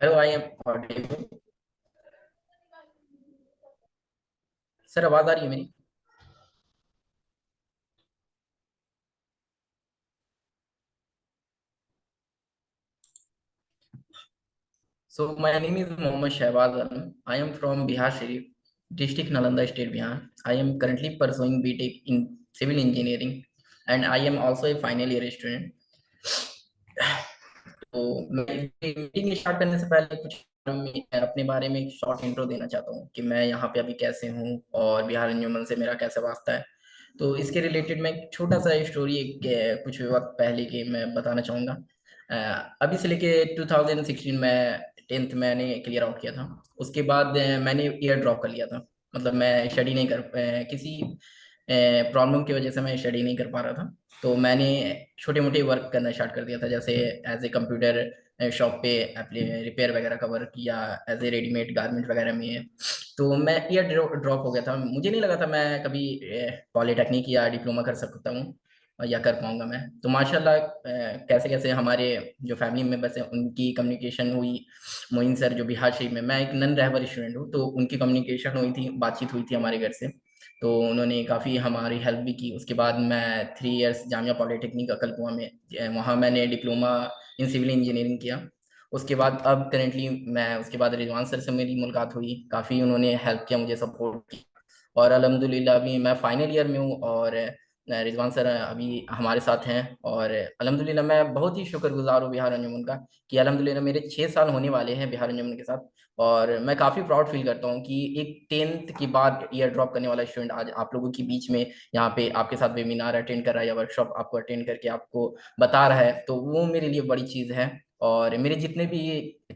Hello, I am audible. Sir, आवाज आ रही है मेरी? So my name is Mohammad Shahbaz Alam. I am from Bihar Sharif, district Nalanda, state Bihar. I am currently pursuing BTech in civil engineering, and I am also a final year student. तो मैं meeting start करने से पहले कुछ मैं अपने बारे में एक शॉर्ट इंट्रो देना चाहता हूँ कि मैं यहाँ पे अभी कैसे हूँ और बिहार अंजुमन से मेरा कैसा वास्ता है। तो इसके रिलेटेड मैं एक छोटा सा स्टोरी एक कुछ वक्त पहले के मैं बताना चाहूँगा। अभी से लेके 2016 में 10th मैंने क्लियर आउट किया था। उसके बाद मैंने ईयर ड्रॉप कर लिया था। मतलब मैं स्टडी नहीं कर किसी प्रॉब्लम की वजह से मैं स्टडी नहीं कर पा रहा था। तो मैंने छोटे मोटे वर्क करना स्टार्ट कर दिया था, जैसे एज ए कंप्यूटर शॉप पे रिपेयर वगैरह का वर्क, या एज ए रेडीमेड गारमेंट वगैरह में। तो मैं ईयर ड्रॉप हो गया था। मुझे नहीं लगा था मैं कभी पॉलिटेक्निक या डिप्लोमा कर सकता हूँ या कर पाऊंगा मैं। तो माशाल्लाह कैसे कैसे हमारे जो फैमिली मेंबर्स हैं उनकी कम्युनिकेशन हुई। मोइन सर जो बिहार शरीफ में, मैं एक नन रहबर स्टूडेंट हूँ, तो उनकी कम्युनिकेशन हुई थी, बातचीत हुई थी हमारे घर से। तो उन्होंने काफ़ी हमारी हेल्प भी की। उसके बाद मैं 3 इयर्स जामिया पॉलिटेक्निक अकलकुआ में, वहाँ मैंने डिप्लोमा इन सिविल इंजीनियरिंग किया। उसके बाद अब करेंटली मैं, उसके बाद रिजवान सर से मेरी मुलाकात हुई, काफ़ी उन्होंने हेल्प किया, मुझे सपोर्ट किया। और अल्हम्दुलिल्लाह अभी मैं फाइनल ईयर में हूँ, और रिजवान सर अभी हमारे साथ हैं। और अल्हम्दुलिल्लाह मैं बहुत ही शुक्रगुजार हूँ बिहार अंजुमन का, कि अल्हम्दुलिल्लाह मेरे 6 साल होने वाले हैं बिहार अंजुमन के साथ। और मैं काफ़ी प्राउड फील करता हूँ कि एक 10th के बाद ईयर ड्रॉप करने वाला स्टूडेंट आज आप लोगों के बीच में यहाँ पे आपके साथ वेबिनार अटेंड कर रहा है, या वर्कशॉप आपको अटेंड करके आपको बता रहा है, तो वो मेरे लिए बड़ी चीज़ है। और मेरे जितने भी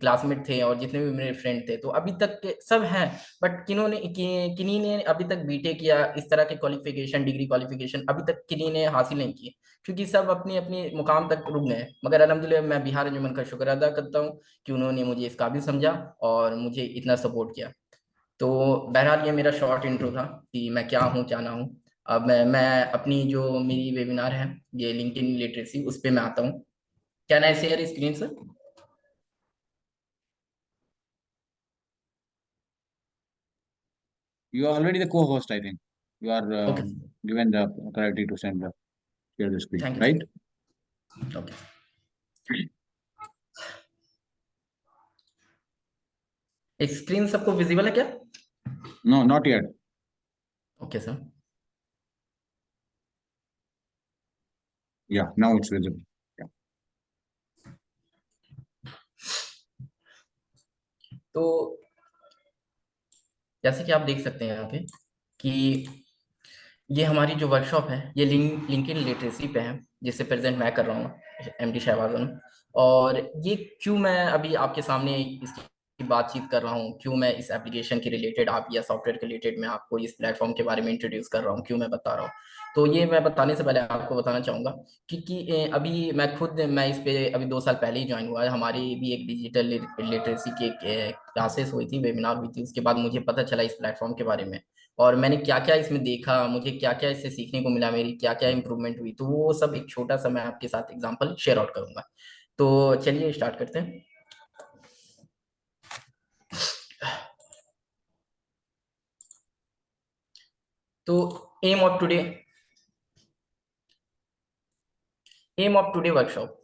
क्लासमेट थे और जितने भी मेरे फ्रेंड थे, तो अभी तक के सब हैं। बट किन्हीं ने अभी तक बीटेक या इस तरह के क्वालिफिकेशन, डिग्री क्वालिफिकेशन अभी तक किन्हीं ने हासिल नहीं किए, क्योंकि सब अपनी अपनी मुकाम तक रुक गए। मगर अल्हम्दुलिल्लाह मैं बिहार अंजुमन का शुक्र अदा करता हूँ कि उन्होंने मुझे इस काबिल समझा और मुझे इतना सपोर्ट किया। तो बहरहाल ये मेरा शॉर्ट इंट्रो था कि मैं क्या हूँ क्या ना हूँ। अब मैं अपनी जो मेरी वेबिनार है, ये लिंक्डइन लिटरेसी, उस पे मैं आता हूँ। Can I share screen sir? You are already the co-host, I think. You are okay, given the authority to share the screen, thank you right? Sir. Okay, screen सबको visible है क्या? No, not yet. Okay sir. Yeah, now it's visible. Yeah. तो जैसे कि आप देख सकते हैं यहाँ पे कि ये हमारी जो वर्कशॉप है, ये लिंक्डइन लिटरेसी पे है, जिससे प्रेजेंट मैं कर रहा हूँ, एमडी शहबाज अनम। और ये क्यों मैं अभी आपके सामने इसकी बातचीत कर रहा हूँ, क्यों मैं इस एप्लीकेशन के रिलेटेड, आप या सॉफ्टवेयर के रिलेटेड मैं आपको इस प्लेटफॉर्म के बारे में इंट्रोड्यूस कर रहा हूँ, क्यों मैं बता रहा हूँ। तो ये मैं बताने से पहले आपको बताना चाहूँगा कि अभी मैं इस पे अभी 2 साल पहले ही ज्वाइन हुआ है। हमारी भी एक डिजिटल लिटरेसी की क्लासेस हुई थी, वेबिनार हुई थी। उसके बाद मुझे पता चला इस प्लेटफॉर्म के बारे में, और मैंने क्या क्या इसमें देखा, मुझे क्या क्या इससे सीखने को मिला, मेरी क्या क्या इंप्रूवमेंट हुई, तो वो सब एक छोटा सा मैं आपके साथ एग्जांपल शेयर आउट करूंगा। तो चलिए स्टार्ट करते हैं। तो aim of today aim of today workshop,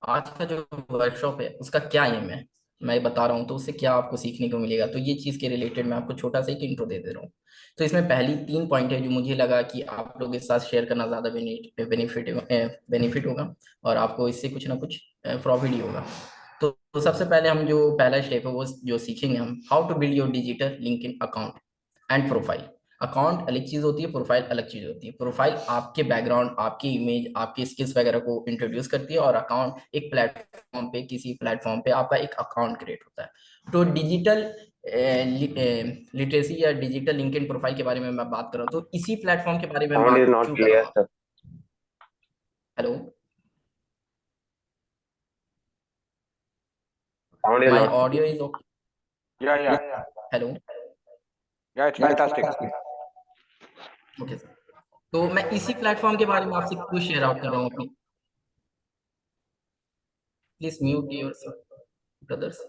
आज का जो वर्कशॉप है उसका क्या एम है, मैं बता रहा हूँ, तो उससे क्या आपको सीखने को मिलेगा, तो ये चीज़ के रिलेटेड मैं आपको छोटा सा एक इंट्रो दे दे रहा हूँ। तो इसमें पहली 3 पॉइंट है जो मुझे लगा कि आप लोगों के साथ शेयर करना ज़्यादा बेनिफिट होगा, और आपको इससे कुछ ना कुछ प्रॉफिट ही होगा। तो सबसे पहले हम जो पहला स्टेप है वो जो सीखेंगे हम, how to build your digital LinkedIn account and profile. Account अलग चीज होती है, प्रोफाइल अलग चीज होती है। प्रोफाइल आपके बैकग्राउंड, आपकी इमेज, आपकी स्किल्स वगैरह को इंट्रोड्यूस करती है, और अकाउंट एक प्लेटफॉर्म पे, किसी प्लेटफॉर्म पे आपका एक अकाउंट क्रिएट होता है। तो डिजिटल लिटरेसी या डिजिटल लिंक्डइन प्रोफाइल के बारे में मैं बात कर रहा हूँ, तो इसी प्लेटफॉर्म के बारे में मैं Sound is बात not क्यों कर रहा clear, हूँ? sir. Hello, Sound is my not. Audio is okay? Yeah, Yeah, yeah. Hello, Yeah, it's yeah, it's fantastic. fantastic. Okay sir. तो मैं इसी प्लेटफॉर्म के बारे में आपसे क्यों शेयर आउट कर रहा हूँ अपनी, प्लीज म्यूट योर। ब्रदर्स।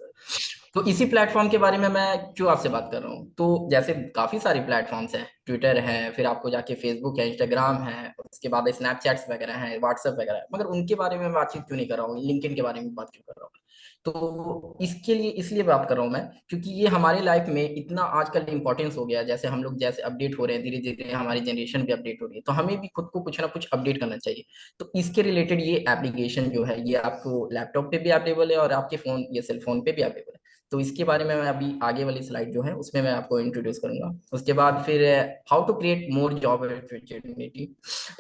तो इसी प्लेटफॉर्म के बारे में मैं क्यों आपसे बात कर रहा हूँ, तो जैसे काफी सारे प्लेटफॉर्म्स हैं, ट्विटर है, फिर आपको जाके फेसबुक है, इंस्टाग्राम है, उसके बाद स्नैपचैट्स वगैरह हैं, व्हाट्सएप वगैरह है, मगर उनके बारे में बातचीत क्यों नहीं कर रहा हूँ, लिंक्डइन के बारे में बात क्यों कर रहा हूँ। तो इसके लिए इसलिए बात कर रहा हूँ मैं, क्योंकि ये हमारे लाइफ में इतना आजकल इंपॉर्टेंस हो गया है। जैसे हम लोग जैसे अपडेट हो रहे हैं, धीरे धीरे हमारी जनरेशन भी अपडेट हो रही है, तो हमें भी खुद को कुछ ना कुछ अपडेट करना चाहिए। तो इसके रिलेटेड ये एप्लीकेशन जो है, ये आपको लैपटॉप पे भी अवेलेबल है और आपके फोन या सेल फोन पे भी अवेलेबल है। तो इसके बारे में मैं अभी आगे वाली स्लाइड जो है उसमें मैं आपको इंट्रोड्यूस करूंगा। उसके बाद फिर how to create more job opportunity,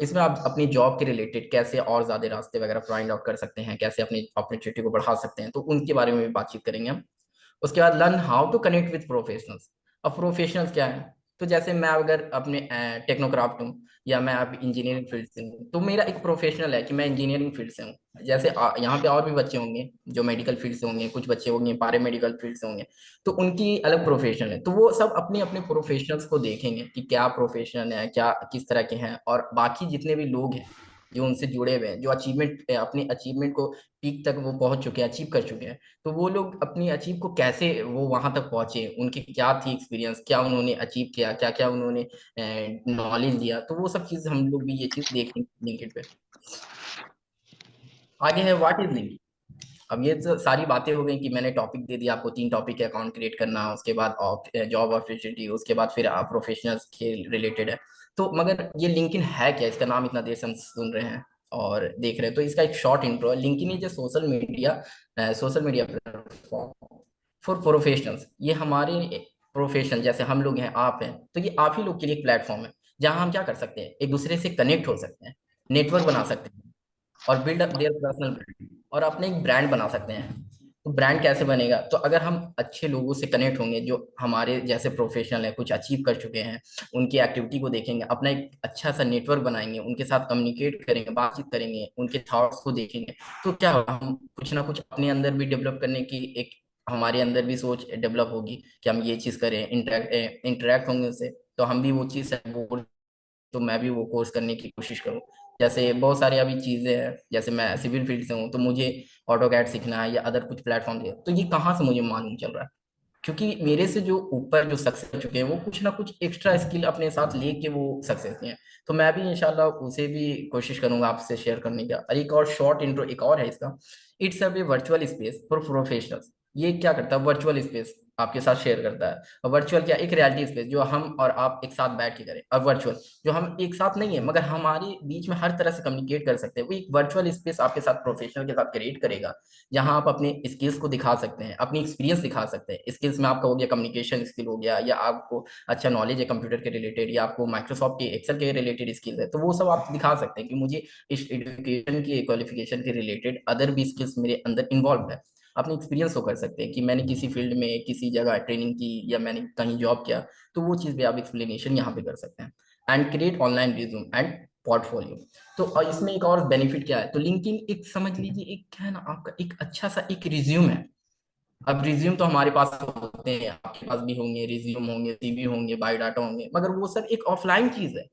इसमें आप अपनी जॉब के रिलेटेड कैसे और ज्यादा रास्ते वगैरह फाइंड आउट कर सकते हैं, कैसे अपनी अपॉर्चुनिटी को बढ़ा सकते हैं, तो उनके बारे में भी बातचीत करेंगे हम। उसके बाद learn how to connect with professionals. अब प्रोफेशनल्स क्या है, तो जैसे मैं अगर अपने टेक्नोक्राफ्ट हूँ या मैं अब इंजीनियरिंग फील्ड से हूँ, तो मेरा एक प्रोफेशनल है कि मैं इंजीनियरिंग फील्ड से हूँ। जैसे यहाँ पे और भी बच्चे होंगे जो मेडिकल फील्ड से होंगे, कुछ बच्चे होंगे पैरामेडिकल फील्ड से होंगे, तो उनकी अलग प्रोफेशन है। तो वो सब अपने अपने प्रोफेशनल्स को देखेंगे कि क्या प्रोफेशन है, क्या किस तरह के हैं, और बाकी जितने भी लोग हैं जो उनसे जुड़े हुए हैं, जो अचीवमेंट अपनी अचीवमेंट को पीक तक वो पहुंच चुके हैं, अचीव कर चुके हैं, तो वो लोग अपनी अचीव को कैसे वो वहां तक पहुंचे, उनकी क्या थी एक्सपीरियंस, क्या उन्होंने अचीव किया, क्या क्या उन्होंने नॉलेज लिया, तो वो सब चीज हम लोग भी ये चीज देखेंगे लिंक्डइन पे। आगे है व्हाट इज लिंक्डइन। अब ये तो सारी बातें हो गई कि मैंने टॉपिक दे दिया आपको, 3 टॉपिक है, अकाउंट क्रिएट करना, उसके बाद जॉब अपॉर्चुनिटी, उसके बाद फिर आप प्रोफेशनल्स के रिलेटेड है। तो मगर ये लिंक्डइन है क्या, इसका नाम इतना देर से हम सुन रहे हैं और देख रहे हैं, तो इसका एक शॉर्ट इंट्रो है। LinkedIn is a social media platform for professionals. ये हमारे प्रोफेशन, जैसे हम लोग हैं, आप हैं, तो ये आप ही लोग के लिए एक प्लेटफॉर्म है जहां हम क्या कर सकते हैं, एक दूसरे से कनेक्ट हो सकते हैं, नेटवर्क बना सकते हैं, और build up their personal brand, और अपने एक ब्रांड बना सकते हैं। तो ब्रांड कैसे बनेगा, तो अगर हम अच्छे लोगों से कनेक्ट होंगे जो हमारे जैसे प्रोफेशनल है, कुछ अचीव कर चुके हैं, उनकी एक्टिविटी को देखेंगे, अपना एक अच्छा सा नेटवर्क बनाएंगे, उनके साथ कम्युनिकेट करेंगे, बातचीत करेंगे, उनके थॉट्स को देखेंगे, तो क्या होगा, हम कुछ ना कुछ अपने अंदर भी डेवलप करने की एक, हमारे अंदर भी सोच डेवलप होगी कि हम ये चीज करें, इंटरेक्ट होंगे उससे, तो हम भी वो चीज, तो मैं भी वो कोर्स करने की कोशिश करूँ। जैसे बहुत सारी अभी चीजें हैं, जैसे मैं सिविल फील्ड से हूँ, तो मुझे ऑटो कैड सीखना है या अदर कुछ प्लेटफॉर्म है, तो ये कहाँ से मुझे मालूम चल रहा है, क्योंकि मेरे से जो ऊपर जो सक्सेस कर चुके हैं, वो कुछ ना कुछ एक्स्ट्रा स्किल अपने साथ लेके वो सक्सेस हैं। तो मैं भी इंशाल्लाह उसे भी कोशिश करूंगा आपसे शेयर करने का। और एक और शॉर्ट इंट्रो एक और है इसका, it's a virtual space for professionals. ये क्या करता है, वर्चुअल स्पेस आपके साथ शेयर करता है। और वर्चुअल क्या, एक रियलिटी स्पेस जो हम और आप एक साथ बैठ के करें, और वर्चुअल जो हम एक साथ नहीं है मगर हमारे बीच में हर तरह से कम्युनिकेट कर सकते हैं, वो एक वर्चुअल स्पेस आपके साथ प्रोफेशनल के साथ क्रिएट करेगा, जहां आप अपने स्किल्स को दिखा सकते हैं, अपनी एक्सपीरियंस दिखा सकते हैं। स्किल्स में आपका हो गया कम्युनिकेशन स्किल हो गया, या आपको अच्छा नॉलेज है कंप्यूटर के रिलेटेड, या आपको माइक्रोसॉफ्ट के एक्सेल के रिलेटेड स्किल्स है, तो वो सब आप दिखा सकते हैं कि मुझे इस एजुकेशन की क्वालिफिकेशन के रिलेटेड अदर भी स्किल्स मेरे अंदर इन्वॉल्व है। अपनी एक्सपीरियंस को कर सकते हैं कि मैंने किसी फील्ड में किसी जगह ट्रेनिंग की या मैंने कहीं जॉब किया, तो वो चीज़ भी आप एक्सप्लेनेशन यहाँ पे कर सकते हैं। And create online resume and portfolio. तो और इसमें एक और बेनिफिट क्या है, तो लिंक्डइन एक समझ लीजिए एक है ना, आपका एक अच्छा सा एक रिज्यूम है। अब रिज्यूम तो हमारे पास होते हैं, आपके पास भी होंगे, रिज्यूम होंगे, सीवी होंगे, बायोडाटा होंगे, मगर वो सब एक ऑफलाइन चीज है।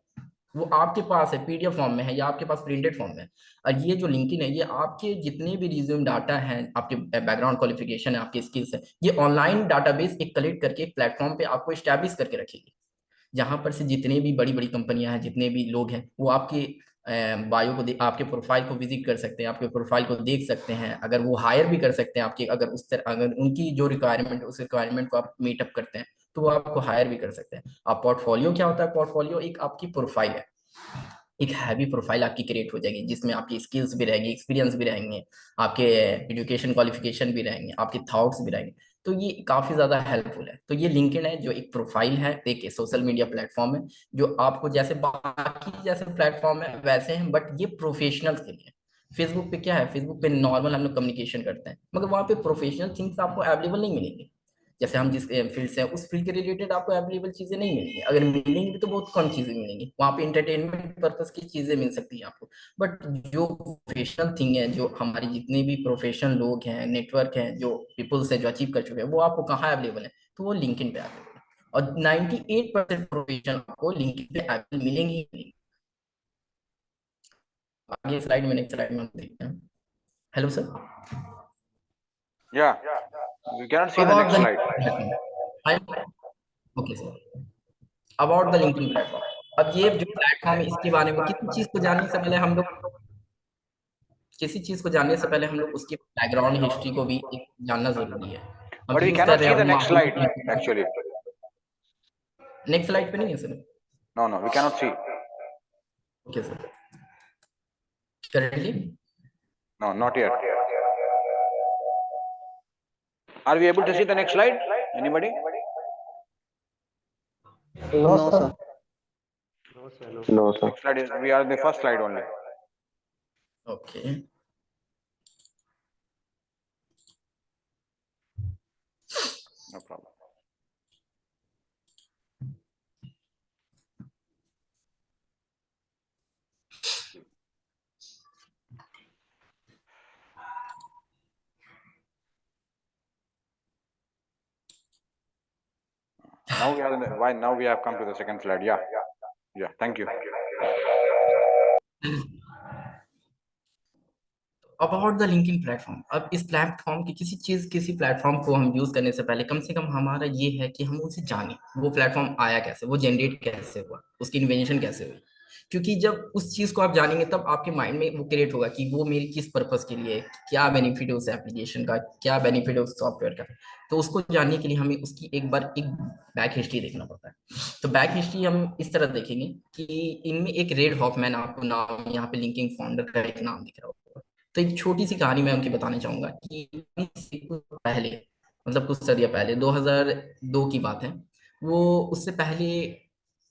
वो आपके पास है, पीडीएफ फॉर्म में है, या आपके पास प्रिंटेड फॉर्म में है। और ये जो लिंक्डइन है, ये आपके जितने भी रिज्यूम डाटा है, आपके बैकग्राउंड क्वालिफिकेशन है, आपके स्किल्स है, ये ऑनलाइन डाटाबेस एक कलेक्ट करके एक प्लेटफॉर्म पे आपको स्टैब्लिश करके रखेगी, जहां पर से जितने भी बड़ी बड़ी कंपनियां हैं, जितने भी लोग हैं, वो आपके बायो को आपके प्रोफाइल को विजिट कर सकते हैं, आपके प्रोफाइल को देख सकते हैं, अगर वो हायर भी कर सकते हैं आपके, अगर उस तरह अगर उनकी जो रिक्वायरमेंट उस रिक्वायरमेंट को आप मीटअप करते हैं, तो वो आपको हायर भी कर सकते हैं। आप पोर्टफोलियो क्या होता है, पोर्टफोलियो एक आपकी प्रोफाइल है, एक हैवी प्रोफाइल आपकी क्रिएट हो जाएगी, जिसमें आपकी स्किल्स भी रहेगी, एक्सपीरियंस भी रहेंगे, आपके एजुकेशन क्वालिफिकेशन भी रहेंगे, आपके थॉट्स भी रहेंगे। तो ये काफी ज्यादा हेल्पफुल है। तो ये लिंक्डइन है जो एक प्रोफाइल है, एक सोशल मीडिया प्लेटफॉर्म है, जो आपको जैसे बाकी जैसे प्लेटफॉर्म है वैसे हैं, बट ये प्रोफेशनल्स के लिए। फेसबुक पे क्या है, फेसबुक पे नॉर्मल हम लोग कम्युनिकेशन करते हैं, मगर वहाँ पे प्रोफेशनल थिंग्स आपको अवेलेबल नहीं मिलेंगी। जैसे हम जिस फील्ड से हैं, उस फील्ड के रिलेटेड आपको अवेलेबल चीजें नहीं मिलेंगी, अगर मिलेंगी भी तो बहुत कम चीजें मिलेंगी। वहाँ पे इंटरटेनमेंट पर्पस की चीजें मिल सकती है आपको, बट जो प्रोफेशनल थिंग है, जो हमारे जितने भी प्रोफेशनल लोग हैं, नेटवर्क हैं, जो पीपल्स है जो अचीव कर चुके हैं, वो आपको कहाँ अवेलेबल है, तो वो लिंक्डइन पे अवेलेबल है। और 98% प्रोफेशनल आपको लिंक्डइन पे अवेलेबल मिलेंगे ही मिलेंगे। आगे स्लाइड में, नेक्स्ट स्लाइड में हम देखते हैं। Hello sir. Yeah. We cannot see the About next the slide. Okay sir, about the LinkedIn platform. अब ये जो प्लेटफॉर्म है इसके बारे में किसी चीज को जानने से पहले हम लोग उसकी बैकग्राउंड हिस्ट्री को भी एक जानना जरूरी है। हम But we यूज कर cannot रहे see हैं the अब next slide, marketing. actually. Next slide पे नहीं है sir? No, no, we cannot see. Okay sir, currently No, not yet. Are we able to see the next slide? Anybody? No, sir. No, sir. Next slide is, we are in the first slide only. Okay. No problem. Now we are in the, why now we have come to the second slide. Yeah. Yeah, thank you. About the linking platform. अब इस platform की किसी platform को हम use करने से पहले कम से कम हमारा ये है कि हम उसे जाने, वो प्लेटफॉर्म आया कैसे, वो जनरेट कैसे हुआ, उसकी इन्वेंशन कैसे हुई। क्योंकि जब उस चीज को आप जानेंगे तब आपके माइंड में वो क्रिएट होगा कि वो मेरी किस पर्पस के लिए है, क्या बेनिफिट है उस एप्लीकेशन का, क्या बेनिफिट है उस सॉफ्टवेयर का। तो उसको जानने के लिए हमें उसकी एक बैक हिस्ट्री देखना पड़ता है। तो बैक हिस्ट्री हम इस तरह देखेंगे कि इनमें एक रेड हॉफमैन, आपको नाम यहाँ पे लिंकिंग फाउंडर का एक नाम दिख रहा होगा। तो एक छोटी सी कहानी मैं उनकी बताना चाहूंगा कि पहले, मतलब कुछ सदियां पहले, 2002 की बात है। वो उससे पहले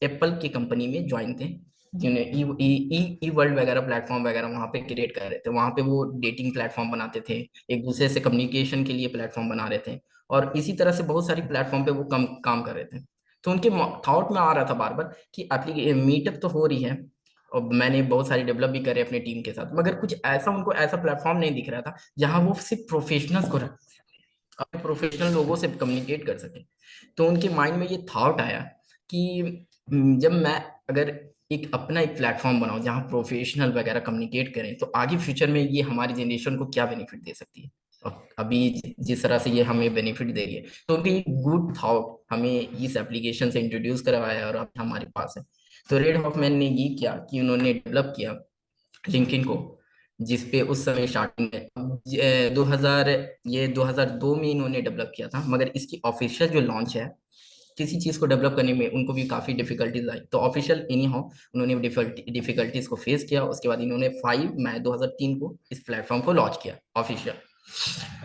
एप्पल की कंपनी में ज्वाइन थे, जिन्हें ई ई ई ई वर्ल्ड वगैरह प्लेटफॉर्म वगैरह वहाँ पे क्रिएट कर रहे थे। वहाँ पे वो डेटिंग प्लेटफॉर्म बनाते थे, एक दूसरे से कम्युनिकेशन के लिए प्लेटफॉर्म बना रहे थे, और इसी तरह से बहुत सारी प्लेटफॉर्म पे वो काम कर रहे थे। तो उनके थॉट में आ रहा था बार बार कि एप्लीकेशन मीटअप तो हो रही है, और मैंने बहुत सारी डेवलप भी करे अपने टीम के साथ, मगर कुछ ऐसा उनको ऐसा प्लेटफॉर्म नहीं दिख रहा था जहां वो सिर्फ प्रोफेशनल्स को रख सके, अपने प्रोफेशनल लोगों से कम्युनिकेट कर सके। तो उनके माइंड में ये थॉट आया कि जब मैं अगर एक प्लेटफॉर्म बनाऊं जहां प्रोफेशनल वगैरह कम्युनिकेट करें, तो आगे फ्यूचर में ये हमारी जनरेशन को क्या बेनिफिट दे सकती है। और अभी जिस तरह से ये हमें बेनिफिट दे रही है, तो उनकी एक गुड थॉट हमें इस एप्लीकेशन से इंट्रोड्यूस करवाया और अब हमारे पास है। तो रेड हॉफमैन ने ये किया कि उन्होंने डेवलप किया लिंक्डइन को, जिसपे उस समय स्टार्टिंग में 2000, ये 2002 में इन्होंने डेवलप किया था, मगर इसकी ऑफिशियल जो लॉन्च है, किसी चीज को डेवलप करने में उनको भी काफी डिफिकल्टीज आई, तो ऑफिशियल इनी हो उन्होंने डिफिकल्टीज को फेस किया। उसके बाद इन्होंने 5 मई 2003 को इस प्लेटफॉर्म को लॉन्च किया ऑफिशियल।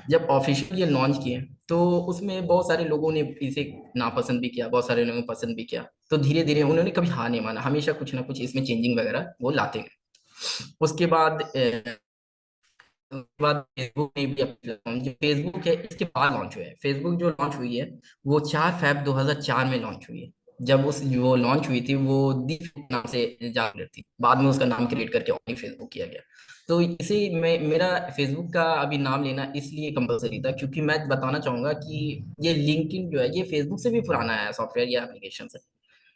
जब ऑफिशियल ये लॉन्च किए, तो उसमें बहुत सारे लोगों ने इसे नापसंद भी किया, बहुत सारे लोगों ने पसंद भी किया। तो धीरे धीरे उन्होंने कभी हार नहीं माना, हमेशा कुछ ना कुछ इसमें चेंजिंग वगैरह वो लाते गए। उसके बाद फेसबुक ने भी अपनी प्लेटफॉर्म, जो फेसबुक है इसके बाद लॉन्च हुआ है। फेसबुक जो लॉन्च हुई है वो 4 फरवरी 2004 में लॉन्च हुई है। जब उस वो लॉन्च हुई थी वो दीप नाम से जान रही थी, बाद में उसका नाम क्रिएट करके ओनली फेसबुक किया गया। तो इसे मैं, मेरा फेसबुक का अभी नाम लेना इसलिए कंपलसरी था क्योंकि मैं बताना चाहूंगा कि ये लिंक्डइन जो है ये फेसबुक से भी पुराना है सॉफ्टवेयर या एप्लीकेशन से।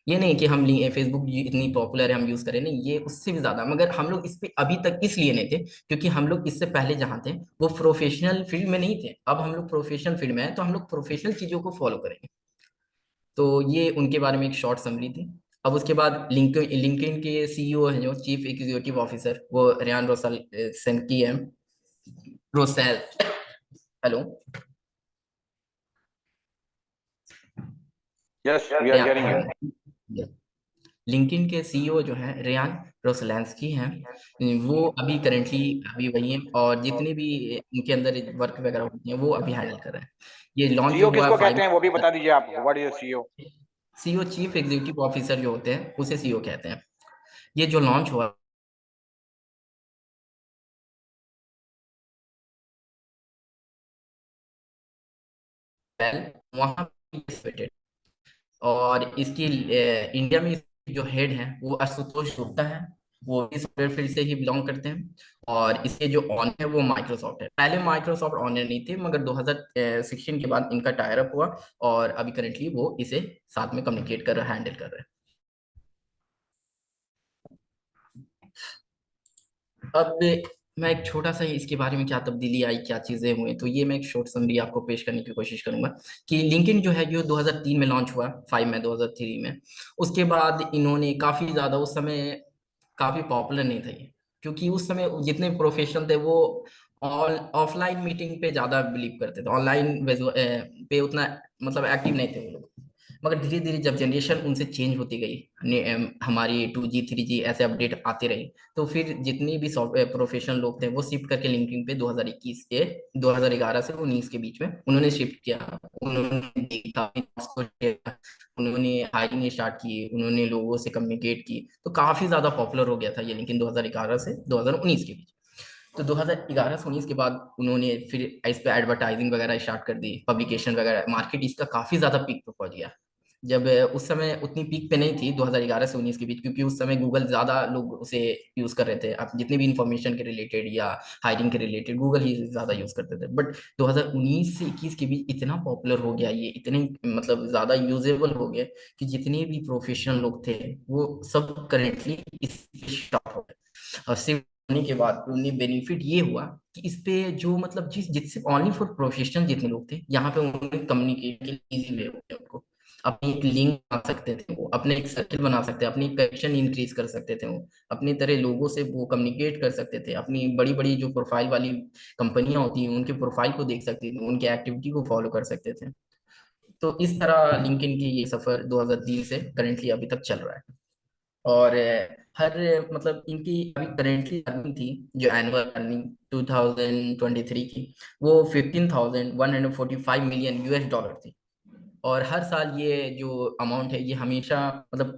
ये नहीं कि हम फेसबुक इतनी पॉपुलर है हम यूज करें, नहीं, ये उससे भी ज्यादा, मगर हम लोग इस पे अभी तक इसलिए नहीं थे क्योंकि हम लोग इससे पहले जहाँ थे वो प्रोफेशनल फील्ड में नहीं थे। अब हम लोग प्रोफेशनल फील्ड में हैं, तो हम लोग प्रोफेशनल चीजों को फॉलो करेंगे। तो ये उनके बारे में एक शॉर्ट समरी थी। अब उसके बाद लिंक्डइन के सीईओ हैं जो चीफ एग्जीक्यूटिव ऑफिसर, वो रेयान रोसल सन की है, Rosell. Hello, Yes, we are hearing you. LinkedIn के सीईओ जो हैं रेयान रोसलैंस्की हैं। वो अभी करेंटली अभी वही हैं, और जितने भी इनके अंदर वर्क वगैरह होती हैं वो अभी हैंडल कर रहे हैं। ये लॉन्च जो CEO हुआ किसको कहते हैं वो भी 5। बता दीजिए आप. What is a CEO? CEO chief executive officer जो होते हैं उसे सीईओ कहते हैं। ये जो लॉन्च हुआ वहाँ, और इसकी इंडिया में जो हेड है वो आशुतोष गुप्ता है, वो इस सॉफ्टवेयर फील्ड से ही बिलोंग करते हैं। और इसके जो ऑनर है वो माइक्रोसॉफ्ट है। पहले माइक्रोसॉफ्ट ऑनर नहीं थे, मगर 2016 के बाद इनका टायर अप हुआ, और अभी करेंटली वो इसे साथ में कम्युनिकेट कर रहे हैं, हैंडल कर रहे हैं। अब मैं एक छोटा सा इसके बारे में क्या तब्दीली आई, क्या चीजें हुई, तो ये मैं एक शॉर्ट समरी आपको पेश करने की कोशिश करूंगा कि लिंक्डइन जो है जो 2003 में लॉन्च हुआ, 5 मई 2003 में। उसके बाद इन्होंने काफी ज्यादा, उस समय काफी पॉपुलर नहीं था ये, क्योंकि उस समय जितने प्रोफेशनल थे वो ऑल ऑफलाइन मीटिंग पे ज्यादा बिलीव करते थे, ऑनलाइन पे उतना मतलब एक्टिव नहीं थे वो लोग। मगर धीरे धीरे जब जनरेशन उनसे चेंज होती गई, हमारी 2G 3G ऐसे अपडेट आते रहे, तो फिर जितनी भी सॉफ्टवेयर प्रोफेशनल लोग थे वो शिफ्ट करके लिंक्डइन पे 2021 के 2011 से 19 के बीच में उन्होंने शिफ्ट किया। उन्होंने देखा, उन्होंने हायरिंग स्टार्ट की, उन्होंने लोगों से कम्युनिकेट की, तो काफी ज्यादा पॉपुलर हो गया था ये लिंक्डइन 2011 से 2019 के बीच। तो 2011 से 19 के बाद उन्होंने फिर इस पे एडवर्टाइजिंग वगैरह स्टार्ट कर दी, पब्लिकेशन वगैरह, मार्केट इसका काफी ज्यादा पीक पे पहुंच गया। जब उस समय उतनी पीक पे नहीं थी 2011 से 19 के बीच, क्योंकि उस समय गूगल ज्यादा लोग उसे यूज कर रहे थे। आप जितने भी इंफॉर्मेशन के रिलेटेड या हायरिंग के रिलेटेड गूगल ही ज्यादा यूज करते थे। बट 2019 से 21 के बीच इतना पॉपुलर हो गया ये, इतने मतलब ज्यादा यूजेबल हो गया कि जितने भी प्रोफेशनल लोग थे वो सब करेंटली इस पे स्टार्ट हो गए। और सिर्फ होने के बाद उन्हें बेनिफिट ये हुआ कि इस पे जो मतलब जिससे ओनली फॉर प्रोफेशनल जितने लोग थे यहाँ पे उन्हें कम्युनिकेट के इजी वे हो गया उनको। अपनी एक लिंक बना सकते थे वो, अपने एक सर्किल बना सकते थे, अपनी कनेक्शन इंक्रीज कर सकते थे वो, अपनी तरह लोगों से वो कम्युनिकेट कर सकते थे, अपनी बड़ी बड़ी जो प्रोफाइल वाली कंपनियां होती हैं उनके प्रोफाइल को देख सकते थे, उनके एक्टिविटी को फॉलो कर सकते थे। तो इस तरह लिंक्डइन की ये सफर 2003 से करेंटली अभी तक चल रहा है। और हर मतलब इनकी अभी करेंटली अर्निंग थी, जो एनुअल अर्निंग 2023 की, वो 15,145 मिलियन US डॉलर थी। और हर साल ये जो अमाउंट है ये हमेशा मतलब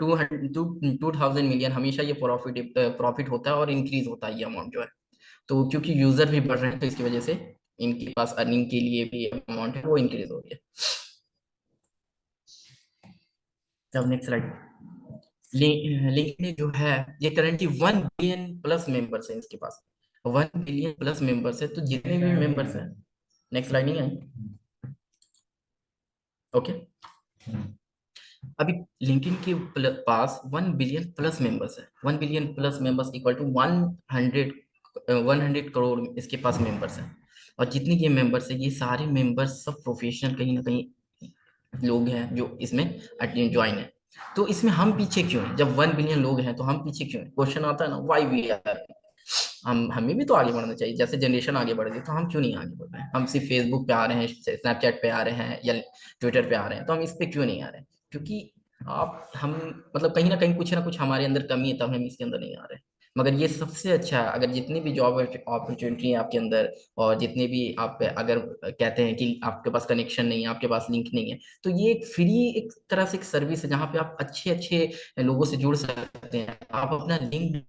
2000 मिलियन हमेशा ये प्रॉफिट प्रॉफिट होता है और इंक्रीज होता है ये अमाउंट जो है। तो क्योंकि यूजर भी बढ़ रहे हैं तो इसकी वजह से इनके पास अर्निंग के लिए भी अमाउंट है वो इंक्रीज हो रही है। अब नेक्स्ट स्लाइड। लिंक्डइन जो है ये करंटली 1 बिलियन प्लस मेंबर्स है इसके पास, 1 बिलियन प्लस मेंबर्स है। तो जितने भी मेंबर्स हैं, नेक्स्ट स्लाइड नहीं आई, ओके। अभी लिंक्डइन के पास 1 बिलियन प्लस मेंबर्स है, 1 billion plus members equal to 100 crore इसके पास मेंबर्स हैं। और जितने ये मेंबर्स है ये सारे मेंबर्स सब प्रोफेशनल कहीं ना कहीं लोग हैं जो इसमें ज्वाइन है। तो इसमें हम पीछे क्यों हैं? जब 1 बिलियन लोग हैं तो हम पीछे क्यों हैं? क्वेश्चन आता है ना, वाई वी आर। हम हमें भी तो आगे बढ़ना चाहिए, जैसे जनरेशन आगे बढ़ रही है तो हम क्यों नहीं आगे बढ़ रहे हैं? हम सिर्फ फेसबुक पे आ रहे हैं, स्नैपचैट पे आ रहे हैं या ट्विटर पे आ रहे हैं, तो हम इस पे क्यों नहीं आ रहे हैं? क्योंकि आप हम मतलब कहीं ना कुछ हमारे अंदर कमी है, तब हम इसके अंदर नहीं आ रहे हैं। मगर ये सबसे अच्छा है, अगर जितनी भी जॉब अपॉर्चुनिटी है आपके अंदर, और जितने भी आप अगर कहते हैं कि आपके पास कनेक्शन नहीं है, आपके पास लिंक नहीं है, तो ये एक फ्री एक तरह से एक सर्विस है जहाँ पे आप अच्छे अच्छे लोगों से जुड़ सकते हैं। आप अपना लिंक,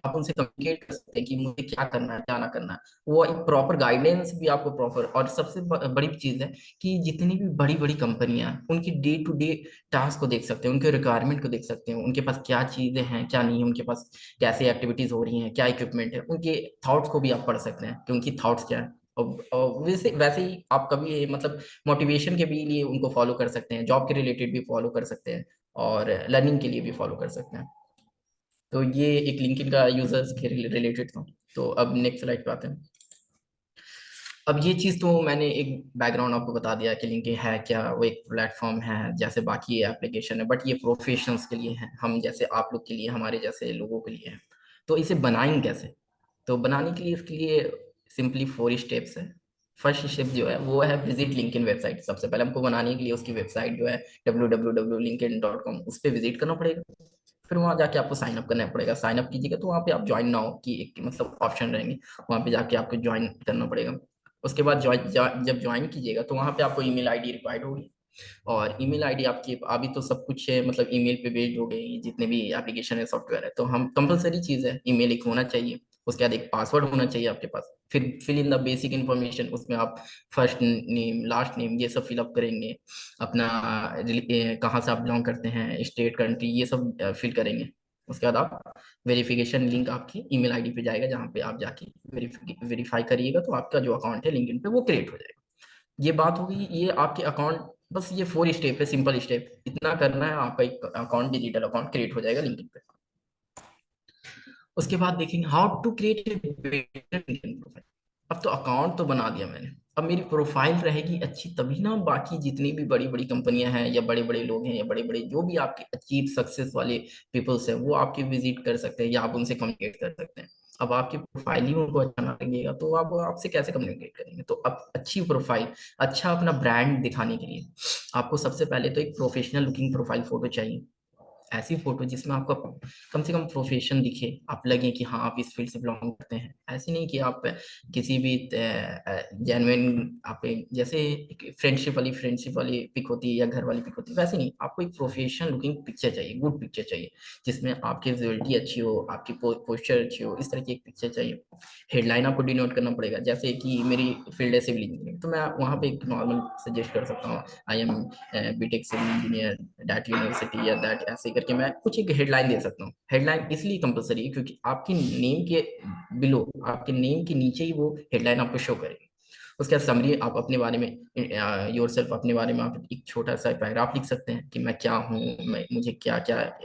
आप उनसे कम्युनिकेट कर सकते हैं कि मुझे क्या करना है क्या ना करना है। वो एक प्रॉपर गाइडेंस भी आपको प्रॉपर, और सबसे बड़ी चीज है कि जितनी भी बड़ी बड़ी कंपनियां उनकी डे टू डे टास्क को देख सकते हैं, उनके रिक्वायरमेंट को देख सकते हैं, उनके पास क्या चीजें हैं क्या नहीं है, उनके पास कैसे एक्टिविटीज हो रही हैं, क्या इक्विपमेंट है, उनके थॉट्स को भी आप पढ़ सकते हैं कि उनकी थॉट्स क्या है। और वैसे वैसे ही आप कभी मतलब मोटिवेशन के भी लिए उनको फॉलो कर सकते हैं, जॉब के रिलेटेड भी फॉलो कर सकते हैं, और लर्निंग के लिए भी फॉलो कर सकते हैं। तो ये एक लिंक्डइन का यूजर्स के रिलेटेड था। तो अब नेक्स्ट स्लाइड पे आते हैं। अब ये चीज तो मैंने एक बैकग्राउंड आपको बता दिया कि लिंक्डइन है क्या, वो एक प्लेटफॉर्म है जैसे बाकी एप्लीकेशन है, बट ये प्रोफेशनल्स के लिए है, हम जैसे आप लोग के लिए, हमारे जैसे लोगों के लिए है। तो इसे बनाएंगे कैसे? तो बनाने के लिए इसके लिए सिंपली 4 स्टेप्स है। फर्स्ट स्टेप जो है वो है विजिट लिंक्डइन वेबसाइट। सबसे पहले हमको बनाने के लिए उसकी वेबसाइट जो है www.linkedin.com, उस पर विजिट करना पड़ेगा। फिर वहां जाके आपको साइन अप करना पड़ेगा। साइन अप कीजिएगा तो वहाँ पे आप ज्वाइन नाउ की एक मतलब ऑप्शन रहेंगे, वहाँ पे जाके आपको ज्वाइन करना पड़ेगा। उसके बाद जब ज्वाइन कीजिएगा तो वहाँ पे आपको ईमेल आईडी रिक्वायर्ड होगी। और ईमेल आईडी आपकी अभी तो सब कुछ है मतलब ईमेल पे बेस्ड हो गई जितने भी एप्लीकेशन है सॉफ्टवेयर है, तो हम कंपलसरी चीज है ईमेल एक होना चाहिए। उसके बाद एक पासवर्ड होना चाहिए आपके पास। फिर fill in the basic information, उसमें आप फर्स्ट नेम लास्ट नेम ये सब फिलअप करेंगे। अपना कहाँ से आप बिलोंग करते हैं, स्टेट कंट्री ये सब फिल करेंगे। उसके बाद आप वेरिफिकेशन लिंक आपकी ईमेल आईडी पे जाएगा, जहाँ पे आप जाके वेरीफाई करिएगा तो आपका जो अकाउंट है लिंक्डइन पे वो क्रिएट हो जाएगा। ये बात हो गई ये आपके अकाउंट, बस ये 4 स्टेप है, सिंपल स्टेप इतना करना है, आपका एक अकाउंट डिजिटल अकाउंट क्रिएट हो जाएगा लिंक्डइन पे। उसके बाद देखेंगे how to create a better LinkedIn profile. अब तो अकाउंट तो बना दिया मैंने, अब मेरी प्रोफाइल रहेगी अच्छी, तभी ना बाकी जितनी भी बड़ी बड़ी कंपनियां हैं या बड़े बड़े लोग हैं या बड़े बड़े जो भी आपके अचीव सक्सेस वाले पीपल्स हैं वो आपके विजिट कर सकते हैं या आप उनसे कम्युनिकेट कर सकते हैं। अब आपकी प्रोफाइल ही उनको अच्छा ना लगेगा तो आप आपसे कैसे कम्युनिकेट करेंगे। तो अब अच्छी प्रोफाइल, अच्छा अपना ब्रांड दिखाने के लिए आपको सबसे पहले तो एक प्रोफेशनल लुकिंग प्रोफाइल फोटो चाहिए। ऐसी फोटो जिसमें आपका कम से कम प्रोफेशन दिखे, आप लगे कि हाँ आप इस फील्ड से बिलोंग करते हैं। ऐसे नहीं कि आप किसी भी जेन्युइन आप जैसे फ्रेंडशिप वाली पिक होती है या घर वाली पिक होती है, वैसे नहीं, आपको एक प्रोफेशनल लुकिंग पिक्चर चाहिए, गुड पिक्चर चाहिए जिसमें आपकी विजुअलिटी अच्छी हो, आपकी पोस्चर अच्छी हो, इस तरह की एक पिक्चर चाहिए। हेडलाइन आपको डिनोट करना पड़ेगा, जैसे कि मेरी फील्ड है सिविल इंजीनियरिंग तो मैं वहाँ पे एक नॉर्मल सजेस्ट कर सकता हूँ, I am BTech civil engineer that university या दैट, ऐसे करके मैं कुछ एक हेडलाइन दे सकता हूँ। हेडलाइन इसलिए कंपलसरी है क्योंकि आपकी नेम के बिलो, आपके नेम के नीचे ही वो हेडलाइन आपको शो करेगी। उसके बाद समरी, आप अपने बारे में योर सेल्फ, अपने बारे में आप एक छोटा सा पैराग्राफ लिख सकते हैं कि मैं क्या हूँ, मैं मुझे क्या क्या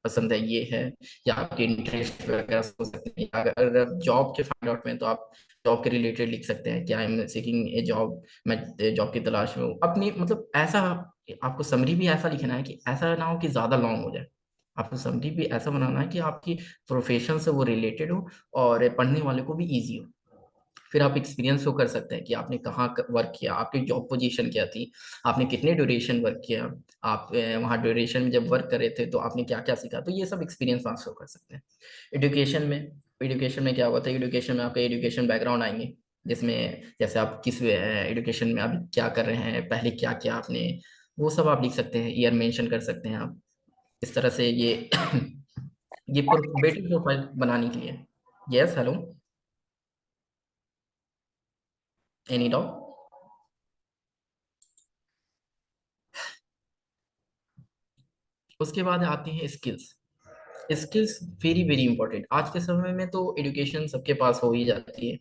पसंद है, ये है, या आपके इंटरेस्ट वगैरह हो सकते हैं। अगर जॉब के फाइंड आउट में तो आप जॉब के रिलेटेड लिख सकते हैं कि I am seeking A job, मैं जॉब की तलाश में हूँ। अपनी मतलब ऐसा आपको समरी भी ऐसा लिखना है कि ऐसा ना हो कि ज्यादा लॉन्ग हो जाए। आपको समरी भी ऐसा बनाना है कि आपकी प्रोफेशन से वो रिलेटेड हो और पढ़ने वाले को भी इजी हो। फिर आप एक्सपीरियंस शो कर सकते हैं कि आपने कहाँ वर्क किया, आपकी जॉब पोजीशन क्या थी, आपने कितने ड्यूरेशन वर्क किया, आप वहाँ ड्यूरेशन में जब वर्क कर रहे थे तो आपने क्या क्या सीखा, तो ये सब एक्सपीरियंस आप शो कर सकते हैं। एजुकेशन में, एजुकेशन में क्या होता है, एजुकेशन में आपका एजुकेशन बैकग्राउंड आएंगे, जिसमें जैसे आप किस एजुकेशन में अभी क्या कर रहे हैं, पहले क्या किया आपने, वो सब आप लिख सकते हैं, ईयर मेंशन कर सकते हैं आप। इस तरह से ये ये बेटर प्रोफाइल बनाने के लिए। Yes, hello, any doubt. उसके बाद आते हैं skills. Skills very very important, आज के समय में तो एजुकेशन सबके पास हो ही जाती है,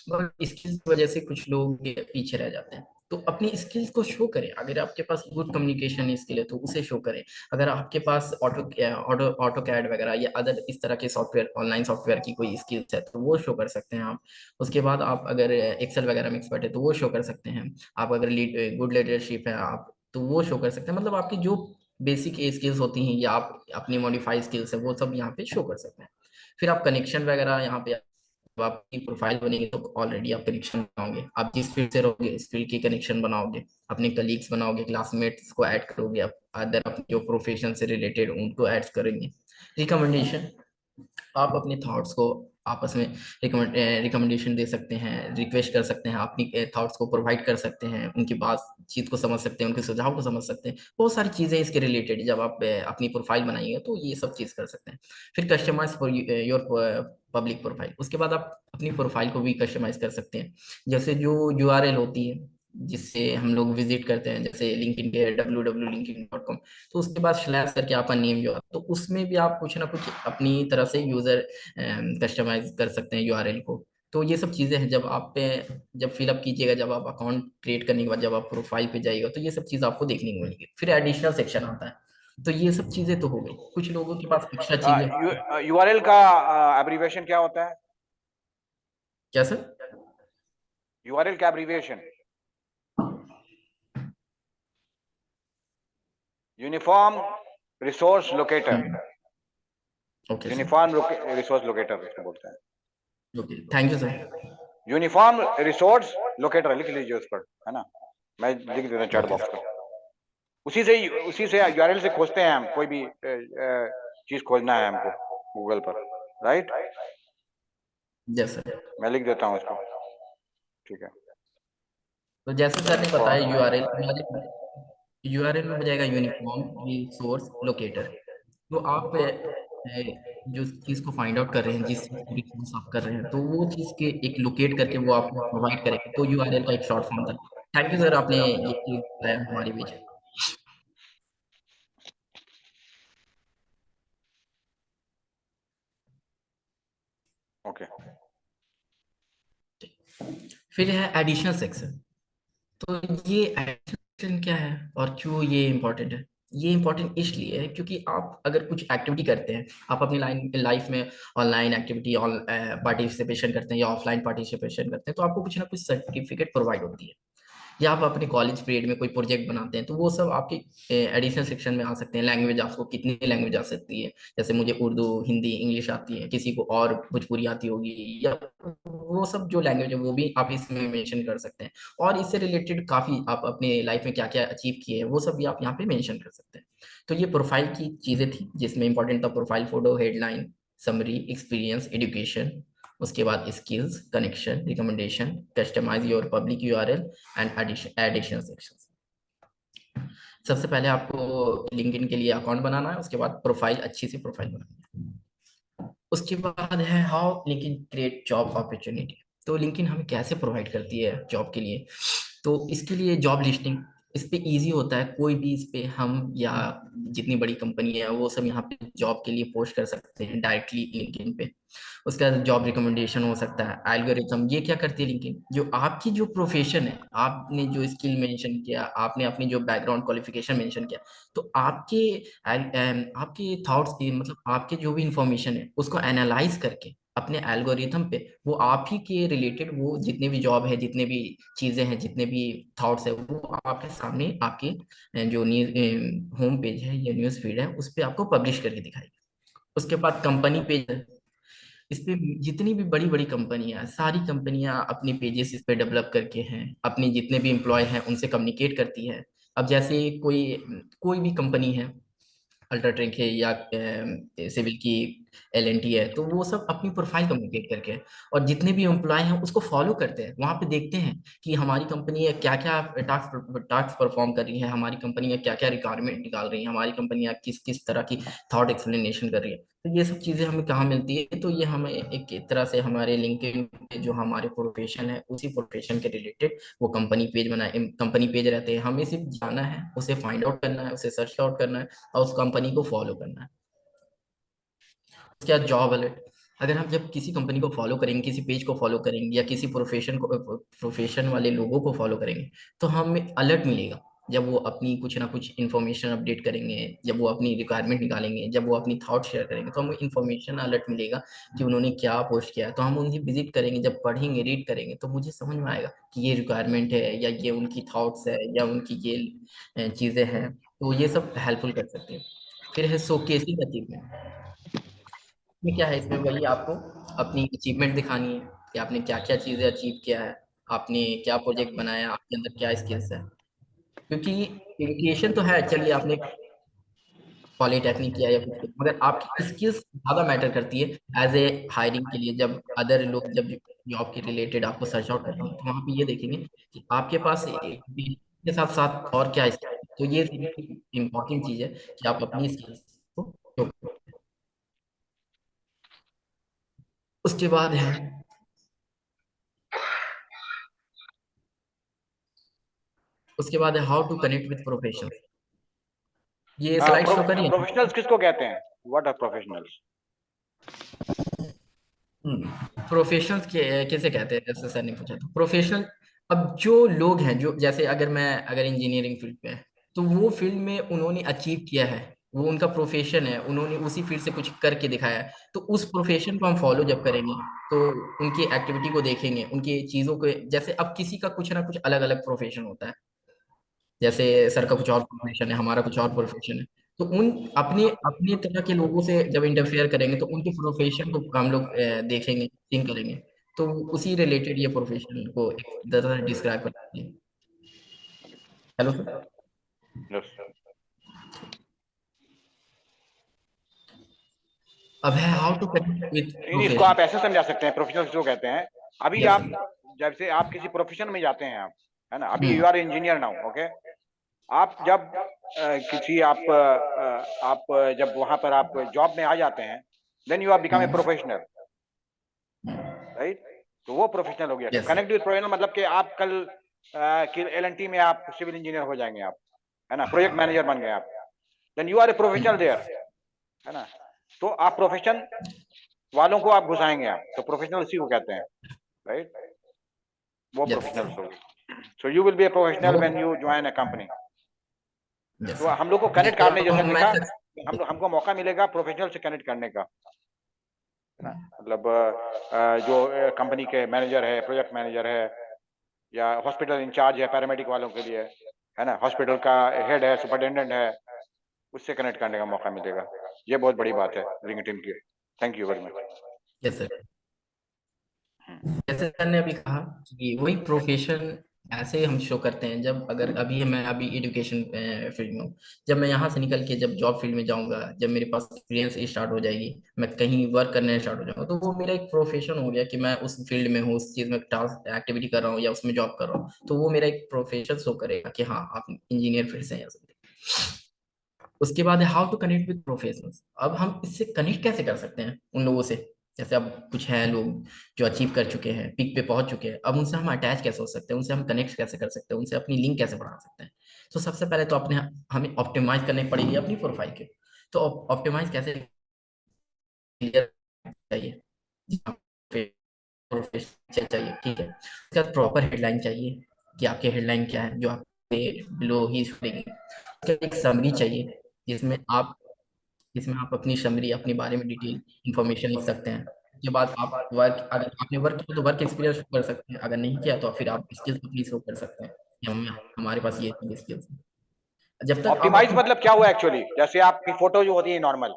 मगर स्किल्स की वजह से कुछ लोग पीछे रह जाते हैं। तो अपनी स्किल्स को शो करें, अगर आपके पास गुड कम्युनिकेशन स्किल है तो उसे शो करें। अगर आपके पास ऑटो कैड वगैरह या अदर इस तरह के सॉफ्टवेयर, ऑनलाइन सॉफ्टवेयर की कोई स्किल्स है तो वो शो कर सकते हैं आप। उसके बाद आप अगर एक्सेल वगैरह में एक्सपर्ट है तो वो शो कर सकते हैं। आप अगर गुड लीडरशिप है आप, तो वो शो कर सकते हैं। मतलब आपकी जो बेसिक स्किल्स होती हैं या आप अपनी मॉडिफाइड स्किल्स है वो सब यहाँ पे शो कर सकते हैं। फिर आप कनेक्शन वगैरह यहाँ पे, जब आपकी प्रोफाइल बनेगी तो ऑलरेडी आप कनेक्शन बनाओगे, आप जिस फील्ड से रहोगे इस फील्ड की कनेक्शन बनाओगे, अपने कलीग्स बनाओगे, क्लासमेट्स को ऐड करोगे, आप अदर अपने जो प्रोफेशन से रिलेटेड उनको ऐड करेंगे। रिकमेंडेशन, आप अपने थॉट्स को आपस में रिकमेंडेशन दे सकते हैं, रिक्वेस्ट कर सकते हैं, अपनी थॉट्स को प्रोवाइड कर सकते हैं, उनकी बातचीत को समझ सकते हैं, उनके सुझाव को समझ सकते हैं। बहुत सारी चीज़ें इसके रिलेटेड जब आप अपनी प्रोफाइल बनाइएगा तो ये सब चीज़ कर सकते हैं। फिर customize for your public profile, उसके बाद आप अपनी प्रोफाइल को भी कस्टमाइज कर सकते हैं। जैसे जो यूआरएल होती है जिससे हम लोग विजिट करते हैं, जैसे लिंक्डइन के www.linkedin.com, तो उसके बाद स्लैश करके आपका नेम जो है तो उसमें भी आप कुछ ना कुछ अपनी तरह से यूजर कस्टमाइज कर सकते हैं यूआरएल को। तो ये सब चीजें हैं, जब आप पे जब फिलअप कीजिएगा, जब आप अकाउंट क्रिएट करने के बाद जब आप प्रोफाइल पे जाइएगा तो ये सब चीज आपको देखने को मिलेगी। फिर एडिशनल सेक्शन आता है। तो ये सब चीजें तो हो गई, कुछ लोगों के पास एक्स्ट्रा चीजें। यूआरएल का एब्रीविएशन क्या होता है? क्या सर? यूआरएल का abbreviation uniform resource locator, okay sir, uniform resource locator इसको बोलते हैं। Okay, thank you sir. Uniform resource locator लिख लीजिए उस पर, है ना, मैं लिख देता हूँ चैट ओके बॉक्स सर, पर। उसी से यूआरएल से खोजते हैं हम, कोई भी चीज खोजना है हमको गूगल पर, राइट? Yes sir. मैं लिख देता हूँ इसको, ठीक है। तो जैसे सर ने बताया यूनिफॉर्म यूआरएल, यूआरएल में हो जाएगा यूनिफॉर्म रिसोर्स लोकेटर। तो आप जो चीज को फाइंड आउट कर रहे हैं, जिस चीज को रिसोर्स आप कर रहे हैं, तो वो चीज के एक लोकेट करके वो आपको प्रोवाइड करेगा, तो यूआरएल का एक शॉर्ट फॉर्म था। थैंक यू सर, आपने ये चीज बताया हमारे बीच। ओके। फिर है एडिशनल सेक्शन। तो ये एडिशनल सेक्शन क्या है और क्यों ये इंपॉर्टेंट है? ये इंपॉर्टेंट इसलिए है क्योंकि आप अगर कुछ एक्टिविटी करते हैं, आप अपनी लाइफ में ऑनलाइन एक्टिविटी पार्टिसिपेशन करते हैं या ऑफलाइन पार्टिसिपेशन करते हैं, तो आपको कुछ ना कुछ सर्टिफिकेट प्रोवाइड होती है। या आप अपने कॉलेज पीरियड में कोई प्रोजेक्ट बनाते हैं, तो वो सब आपके एडिशनल सेक्शन में आ सकते हैं। लैंग्वेज, आपको कितनी लैंग्वेज आ सकती है, जैसे मुझे उर्दू, हिंदी, इंग्लिश आती है, किसी को और भोजपुरी आती होगी, या वो सब जो लैंग्वेज है वो भी आप इसमें मेंशन कर सकते हैं। और इससे रिलेटेड काफ़ी आप अपने लाइफ में क्या क्या अचीव किए हैं वो सब भी आप यहाँ पे मेंशन कर सकते हैं। तो ये प्रोफाइल की चीज़ें थी जिसमें इंपॉर्टेंट था profile photo, headline, summary, experience, education, उसके बाद skills, connection, recommendation, customize your public URL and addition sections. सबसे पहले आपको लिंक्डइन के लिए अकाउंट बनाना है, उसके बाद प्रोफाइल, अच्छी सी प्रोफाइल बनानी है। उसके बाद है how LinkedIn create job opportunity. तो लिंक्डइन हमें कैसे प्रोवाइड करती है जॉब के लिए। तो इसके लिए जॉब लिस्टिंग, इस पे इजी होता है, कोई भी इस पे हम या जितनी बड़ी कंपनी है वो सब यहाँ पे जॉब के लिए पोस्ट कर सकते हैं डायरेक्टली लिंक्डइन पे। उसका जॉब रिकमेंडेशन हो सकता है, एल्गोरिथम। ये क्या करती है लिंक्डइन, जो आपकी जो प्रोफेशन है, आपने जो स्किल मेंशन किया, आपने अपनी जो बैकग्राउंड क्वालिफिकेशन मेंशन किया, तो आपके थॉट्स की, मतलब आपके जो भी इंफॉर्मेशन है उसको एनालाइज करके अपने एल्गोरिथम पे वो आप ही के रिलेटेड वो जितने भी जॉब है, जितने भी चीजें हैं, जितने भी थॉट्स है, वो आपके सामने आपके जो न्यूज होम पेज है या न्यूज फीड है उस पे आपको पब्लिश करके दिखाएगी। उसके बाद कंपनी पेज है, इस पे जितनी भी बड़ी बड़ी कंपनियां, सारी कंपनियां अपने पेजेस इस पे डेवलप करके हैं, अपने जितने भी एम्प्लॉय हैं उनसे कम्युनिकेट करती है। अब जैसे कोई कोई भी कंपनी है, अल्ट्राटेक है या सिविल की एल&टी है, तो वो सब अपनी प्रोफाइल कम्युनिकेट करके और जितने भी एम्प्लॉय हैं उसको फॉलो करते हैं, वहां पे देखते हैं कि हमारी कंपनी क्या क्या टास्क परफॉर्म कर रही है, हमारी कंपनी क्या क्या रिक्वायरमेंट निकाल रही है, हमारी कंपनी किस किस तरह की थॉट एक्सप्लेनेशन कर रही है। तो ये सब चीजें हमें कहाँ मिलती है, तो ये हमें एक तरह से हमारे लिंक्डइन पे जो हमारे प्रोफेशन है उसी प्रोफेशन के रिलेटेड वो कंपनी पेज रहते हैं, हमें सिर्फ जाना है, उसे फाइंड आउट करना है, उसे सर्च आउट करना है और उस कंपनी को फॉलो करना है। क्या जॉब अलर्ट, अगर हम जब किसी कंपनी को फॉलो करेंगे, किसी पेज को फॉलो करेंगे या किसी प्रोफेशन वाले लोगों को फॉलो करेंगे, तो हमें अलर्ट मिलेगा जब वो अपनी कुछ ना कुछ इन्फॉर्मेशन अपडेट करेंगे, जब वो अपनी रिक्वायरमेंट निकालेंगे, जब वो अपनी थॉट शेयर करेंगे, तो हमें इन्फॉर्मेशन अलर्ट मिलेगा कि उन्होंने क्या पोस्ट किया है। तो हम उन्हें विजिट करेंगे, जब पढ़ेंगे, रीड करेंगे, तो मुझे समझ में आएगा कि ये रिक्वायरमेंट है या ये उनकी थॉट्स है या उनकी ये चीज़ें हैं। तो ये सब हेल्पफुल कर सकते हैं। फिर है शोकेसिंग अचीवमेंट। ये क्या है, इसमें वही आपको अपनी अचीवमेंट दिखानी है कि आपने क्या क्या चीजें अचीव किया है, आपने क्या प्रोजेक्ट बनाया, आपके अंदर क्या स्किल्स है। क्योंकि एजुकेशन तो है, चलिए आपने पॉलिटेक्निक किया या कुछ किया, मगर आपकी स्किल्स ज्यादा मैटर करती है एज ए हायरिंग के लिए। जब अदर लोग जब जॉब के रिलेटेड आपको सर्च आउट करेंगे तो वहां पे ये देखेंगे कि आपके पास के साथ साथ और क्या स्किल। तो ये इम्पोर्टेंट चीज है कि आप अपनी स्किल्स को show करें। उसके बाद है, उसके बाद है how to connect with profession. ये स्लाइड शो करिए। प्रोफेशनल्स किसको कहते हैं? What are professionals? प्रोफेशनल कैसे कहते हैं, जैसे सर ने पूछा था प्रोफेशनल। अब जो लोग हैं, जो जैसे अगर इंजीनियरिंग फील्ड पे है, तो वो फील्ड में उन्होंने अचीव किया है, वो उनका प्रोफेशन है, उन्होंने उसी फील्ड से कुछ करके दिखाया है, तो उस प्रोफेशन को हम फॉलो जब करेंगे तो उनकी एक्टिविटी को देखेंगे, उनकी चीजों को, जैसे अब किसी का कुछ ना कुछ अलग अलग प्रोफेशन होता है, जैसे सर का कुछ और प्रोफेशन है, हमारा कुछ और प्रोफेशन है, तो उन अपने अपने तरह के लोगों से जब इंटरफेयर करेंगे तो उनके प्रोफेशन को हम लोग देखेंगे, थिंक करेंगे। तो उसी रिलेटेड ये प्रोफेशन को एक तरह से डिस्क्राइब करते हैं। Hello sir. यस। अब है हाउ टू कनेक्ट विद इसको प्रोफेशन। आप ऐसे समझा सकते हैं, प्रोफेशनल्स जो कहते हैं, अभी यस आप सर। जब से आप किसी प्रोफेशन में जाते हैं, आप, है ना, अभी hmm. You are engineer now, okay. आप जब किसी आप जब वहां पर आप जॉब में आ जाते हैं, then you are become a professional, right. तो वो प्रोफेशनल हो गया। तो yes sir. Connect with professional मतलब कि आप कल एल&टी में आप सिविल इंजीनियर हो जाएंगे, आप, है ना, प्रोजेक्ट मैनेजर बन गए आप, then you are a professional there, है ना। तो आप प्रोफेशन वालों को आप घुसाएंगे, आप तो प्रोफेशनल उसी को कहते हैं, राइट। वो यस प्रोफेशनल्स सर। हो गए। So you will be a professional वो when you join a company. Yes, तो sir. हम लोग को कनेक्ट जैसे करने, अब जैसे मैं देखा, हमको मौका मिलेगा प्रोफेशनल से कनेक्ट करने का, है ना। मतलब जो कंपनी के मैनेजर है, प्रोजेक्ट मैनेजर है, या हॉस्पिटल इंचार्ज है पैरामेडिक वालों के लिए, है ना, हॉस्पिटल का हेड है, सुपरिटेंडेंट है, उससे कनेक्ट करने का मौका मिलेगा। ये बहुत बड़ी बात है लिंक्डइन की। Thank you very much. Yes sir, जैसे मैंने अभी कहा कि वही प्रोफेशन ऐसे हम शो करते हैं जब, अगर अभी मैं अभी एजुकेशन फील्ड में हूँ, जब मैं यहाँ से निकल के जब जॉब फील्ड में जाऊंगा, जब मेरे पास एक्सपीरियंस स्टार्ट हो जाएगी, मैं कहीं वर्क करने स्टार्ट हो जाऊंगा, तो वो मेरा एक प्रोफेशन हो गया कि मैं उस फील्ड में हूँ, उस चीज में टास्क एक्टिविटी कर रहा हूँ या उसमें जॉब कर रहा हूँ, तो वो मेरा एक प्रोफेशन शो करेगा कि हाँ आप इंजीनियर फील्ड से हैं या something। उसके बाद है how to connect with professionals. अब हम इससे कनेक्ट कैसे कर सकते हैं उन लोगों से, जैसे अब कुछ हैं लोग जो अचीव कर चुके हैं, पीक पे पहुंच चुके हैं, अब उनसे हम अटैच कैसे हो सकते हैं, उनसे हम कनेक्ट कैसे कर सकते हैं, उनसे अपनी लिंक कैसे बढ़ा सकते हैं। तो सबसे पहले तो अपने हमें ऑप्टिमाइज करनी पड़ेगी अपनी प्रोफाइल के। तो ऑप्टिमाइज कैसे, क्लियर चाहिए, प्रोफेशनल चाहिए, ठीक है, उसके बाद प्रॉपर हेडलाइन चाहिए कि आपके हेडलाइन क्या है जो आप बिलो ही छोड़ेंगे। उसके बाद एक समरी चाहिए जिसमें आप जिसमें आप अपनी समरी, अपने बारे में डिटेल इंफॉर्मेशन लिख सकते हैं। उसके बाद आप वर्क, अगर आपने वर्क किया तो वर्क एक्सपीरियंस कर सकते हैं, अगर नहीं किया तो फिर आप स्किल्स अपनी शो कर सकते हैं कि हमारे पास ये स्किल्स हैं। जब तक आप ऑप्टिमाइज अपनी मतलब क्या हुआ एक्चुअली, जैसे आपकी फोटो जो होती है नॉर्मल,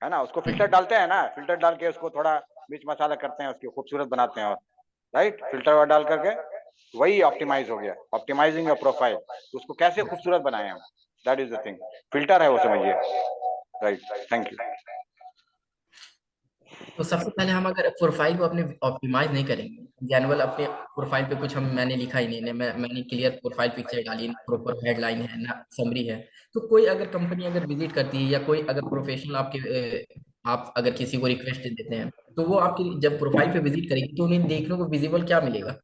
है ना, उसको फिल्टर डालते हैं ना, फिल्टर डाल के उसको थोड़ा मिर्च मसाला करते हैं, उसको खूबसूरत बनाते हैं, और राइट, फिल्टर डाल करके, वही ऑप्टिमाइज हो गया, ऑप्टिमाइजिंग योर प्रोफाइल। तो उसको कैसे खूबसूरत बनाए हम, that is the thing, filter है वो, समझिए। Right, thank you. तो सबसे पहले हम अगर प्रोफाइल को अपने ऑप्टिमाइज नहीं करेंगे, जनरल अपने प्रोफाइल पे कुछ हम मैंने लिखा ही नहीं, मैंने क्लियर प्रोफाइल पिक्चर डाली, प्रॉपर हेडलाइन है ना, समरी है, तो कोई अगर कंपनी अगर विजिट करती है या कोई अगर प्रोफेशनल आपके आप अगर किसी को रिक्वेस्ट देते हैं, तो वो आपकी जब प्रोफाइल पे विजिट करेगी तो उन्हें देखने को विजिबल क्या मिलेगा,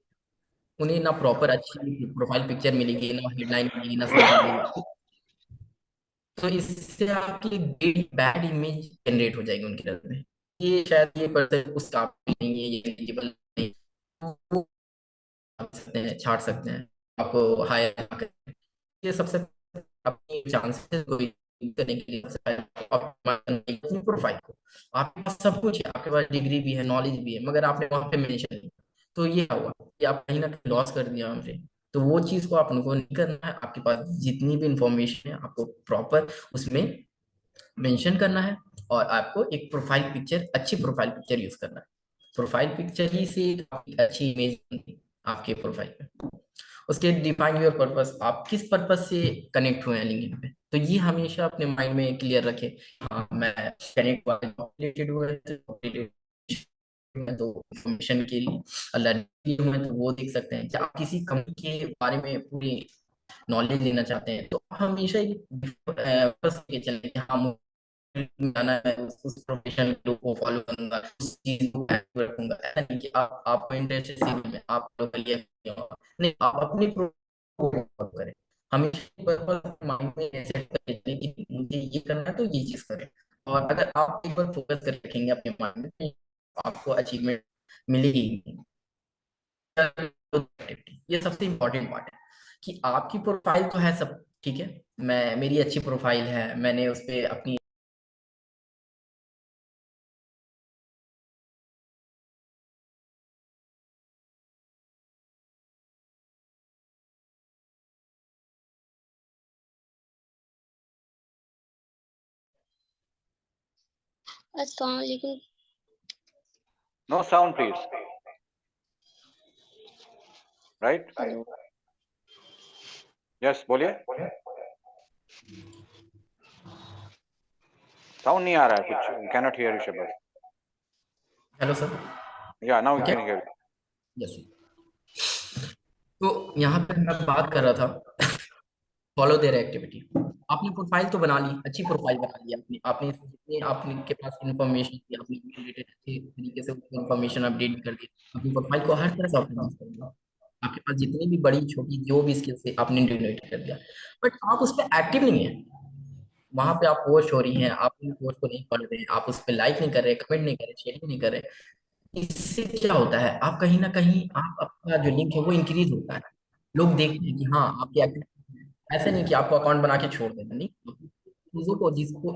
उन्हें ना प्रॉपर अच्छी प्रोफाइल पिक्चर मिलेगी, ना हेडलाइन मिलेगी, ना समरी मिलेगी। तो इससे आपकी बैड इमेज जनरेट हो जाएगी उनकी नजर में, ये शायद ये पर्सन उस काबिल नहीं है, ये एलिजिबल नहीं है। तो वो आप सकते हैं, छाट सकते हैं, आपको हायर, ये सबसे अपनी चांसेस को करने के लिए सबसे पहले अपनी प्रोफाइल को, आपके पास सब कुछ है, आपके पास डिग्री भी है, नॉलेज भी है, मगर आपने वहां पे मेंशन नहीं, तो ये क्या हुआ कि आप कहीं ना कहीं लॉस कर दिया हमसे। तो वो चीज को आपको नहीं करना है, आपके पास जितनी भी इंफॉर्मेशन है आपको प्रॉपर उसमें मेंशन करना है, और आपको एक प्रोफाइल पिक्चर, अच्छी प्रोफाइल पिक्चर यूज करना है। प्रोफाइल पिक्चर ही से एक अच्छी इमेज बनती है आपके प्रोफाइल पे। उसके डिफाइन योर पर्पस, आप किस पर्पस से कनेक्ट हुए हैं लिंक्डइन पे, तो ये हमेशा अपने माइंड में क्लियर रखें। हाँ मैं कनेक्ट रिलेटेड हुआ है, तो इंफॉर्मेशन के लिए लर्निंग हुए हैं, तो वो देख सकते हैं। क्या आप किसी कंपनी के बारे में पूरी नॉलेज लेना चाहते हैं, तो हमेशा ये बस ये चलें कि हाँ मुझे जाना है, उस प्रोफेशन को फॉलो करूंगा, उस चीज को active रखूंगा, ऐसा नहीं कि आप आपको इंटरेस्ट है सिविल में आप लोग करिए, नहीं आप अपनी को फॉलो करें। हमेशा पर्पस माइंड में ऐसे करें कि मुझे ये करना है तो ये चीज करें, और अगर आप एक बार फोकस कर रखेंगे अपने माइंड में तो आपको अचीवमेंट मिलेगी। ये सबसे इम्पोर्टेंट पार्ट है कि आपकी प्रोफाइल तो है सब ठीक है, मैं मेरी अच्छी प्रोफाइल है, मैंने उस पे अपनी अस्सलाम वालेकुम। No sound please, right, hello. Yes बोलिए, साउंड नहीं आ रहा है कुछ, कैन नॉट हियर यू शब्द, hello sir, yeah now you okay, can hear. Yes. तो यहाँ पे मैं बात कर रहा था फॉलो देयर एक्टिविटी। आपने प्रोफाइल तो बना ली, अच्छी प्रोफाइल बना ली आपने, आपने जितने आपने के पास इन्फॉर्मेशन थी आपने रिलेटेड अच्छे तरीके से इन्फॉर्मेशन अपडेट कर दी, अपनी प्रोफाइल को हर तरह से ऑप्टिमाइज कर दिया, आपके पास जितनी भी बड़ी छोटी जो भी स्किल्स थे आपने इंटीग्रेट कर दिया, बट आप उस पर एक्टिव नहीं है। वहां पे आप पोस्ट हो रही हैं, आप उन पोस्ट को नहीं पढ़ रहे हैं, आप उस पर लाइक नहीं कर रहे, कमेंट नहीं कर रहे, शेयर नहीं कर रहे। इससे क्या होता है, आप कहीं ना कहीं आप आपका जो लिंक है वो इंक्रीज होता है, लोग देखते हैं कि हाँ आपकी ऐसे नहीं कि आपको अकाउंट बना के छोड़ देना, नहीं, चीजों को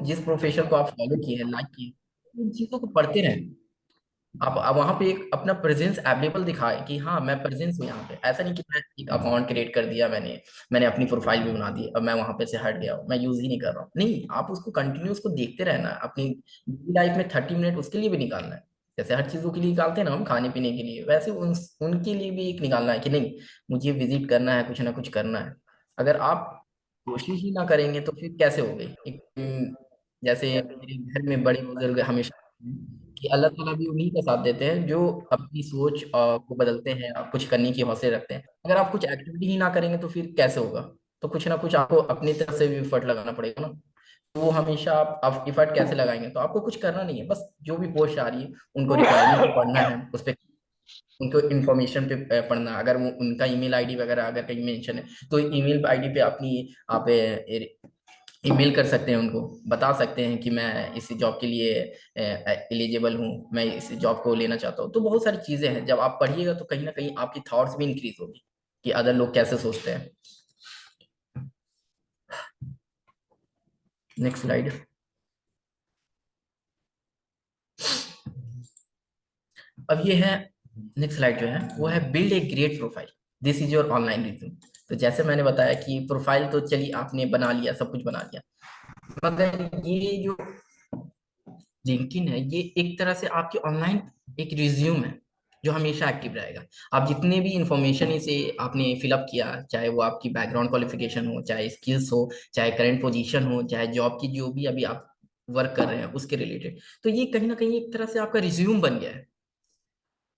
जिस प्रोफेशन को आप फॉलो किए हैं, लाइक किए, उन चीजों को पढ़ते रहें। आप वहां पे एक अपना प्रेजेंस अवेलेबल दिखाए कि हाँ मैं प्रेजेंस हूँ यहाँ पे। ऐसा नहीं कि मैं एक अकाउंट क्रिएट कर दिया, मैंने अपनी प्रोफाइल भी बना दी, अब मैं वहां पे से हट गया हूँ, मैं यूज ही नहीं कर रहा हूँ। नहीं, आप उसको कंटिन्यू उसको देखते रहना है। अपनी लाइफ में 30 मिनट उसके लिए भी निकालना है। जैसे हर चीजों के लिए निकालते हैं ना हम, खाने पीने के लिए, वैसे उनके लिए भी एक निकालना है कि नहीं, मुझे विजिट करना है, कुछ ना कुछ करना है। अगर आप कोशिश ही ना करेंगे तो फिर कैसे होगे। जैसे मेरे घर में बड़े बुजुर्ग हमेशा कि अल्लाह ताला भी उन्हीं का साथ देते हैं जो अपनी सोच को बदलते हैं और कुछ करने की हौसले रखते हैं। अगर आप कुछ एक्टिविटी ही ना करेंगे तो फिर कैसे होगा। तो कुछ ना कुछ आपको अपनी तरफ से भी एफर्ट लगाना पड़ेगा ना। तो वो हमेशा आप एफर्ट कैसे लगाएंगे, तो आपको कुछ करना नहीं है, बस जो भी पोस्ट आ रही है उनको रिक्वायरमेंट पे पढ़ना है, उस पर उनको इन्फॉर्मेशन पे पढ़ना। अगर वो उनका ईमेल आईडी वगैरह अगर कहीं मेंशन है तो ईमेल आईडी पे अपनी आप ईमेल कर सकते हैं, उनको बता सकते हैं कि मैं इस जॉब के लिए एलिजिबल हूँ, मैं इस जॉब को लेना चाहता हूँ। तो बहुत सारी चीजें हैं, जब आप पढ़िएगा तो कहीं ना कहीं आपकी थॉट्स भी इंक्रीज होगी कि अदर लोग कैसे सोचते हैं। Next slide. अब ये है, नेक्स्ट स्लाइड जो है वो है build a great profile, this is your online resume. तो जैसे मैंने बताया कि प्रोफाइल तो चलिए आपने बना लिया, सब कुछ बना लिया, मगर ये जो लिंक्डइन है ये एक तरह से आपकी ऑनलाइन एक रिज्यूम है जो हमेशा एक्टिव रहेगा। आप जितने भी इंफॉर्मेशन इसे आपने फिलअप किया, चाहे वो आपकी बैकग्राउंड क्वालिफिकेशन हो, चाहे स्किल्स हो, चाहे करंट पोजीशन हो, चाहे जॉब की जो भी अभी आप वर्क कर रहे हैं उसके रिलेटेड, तो ये कहीं ना कहीं एक तरह से आपका रिज्यूम बन गया है।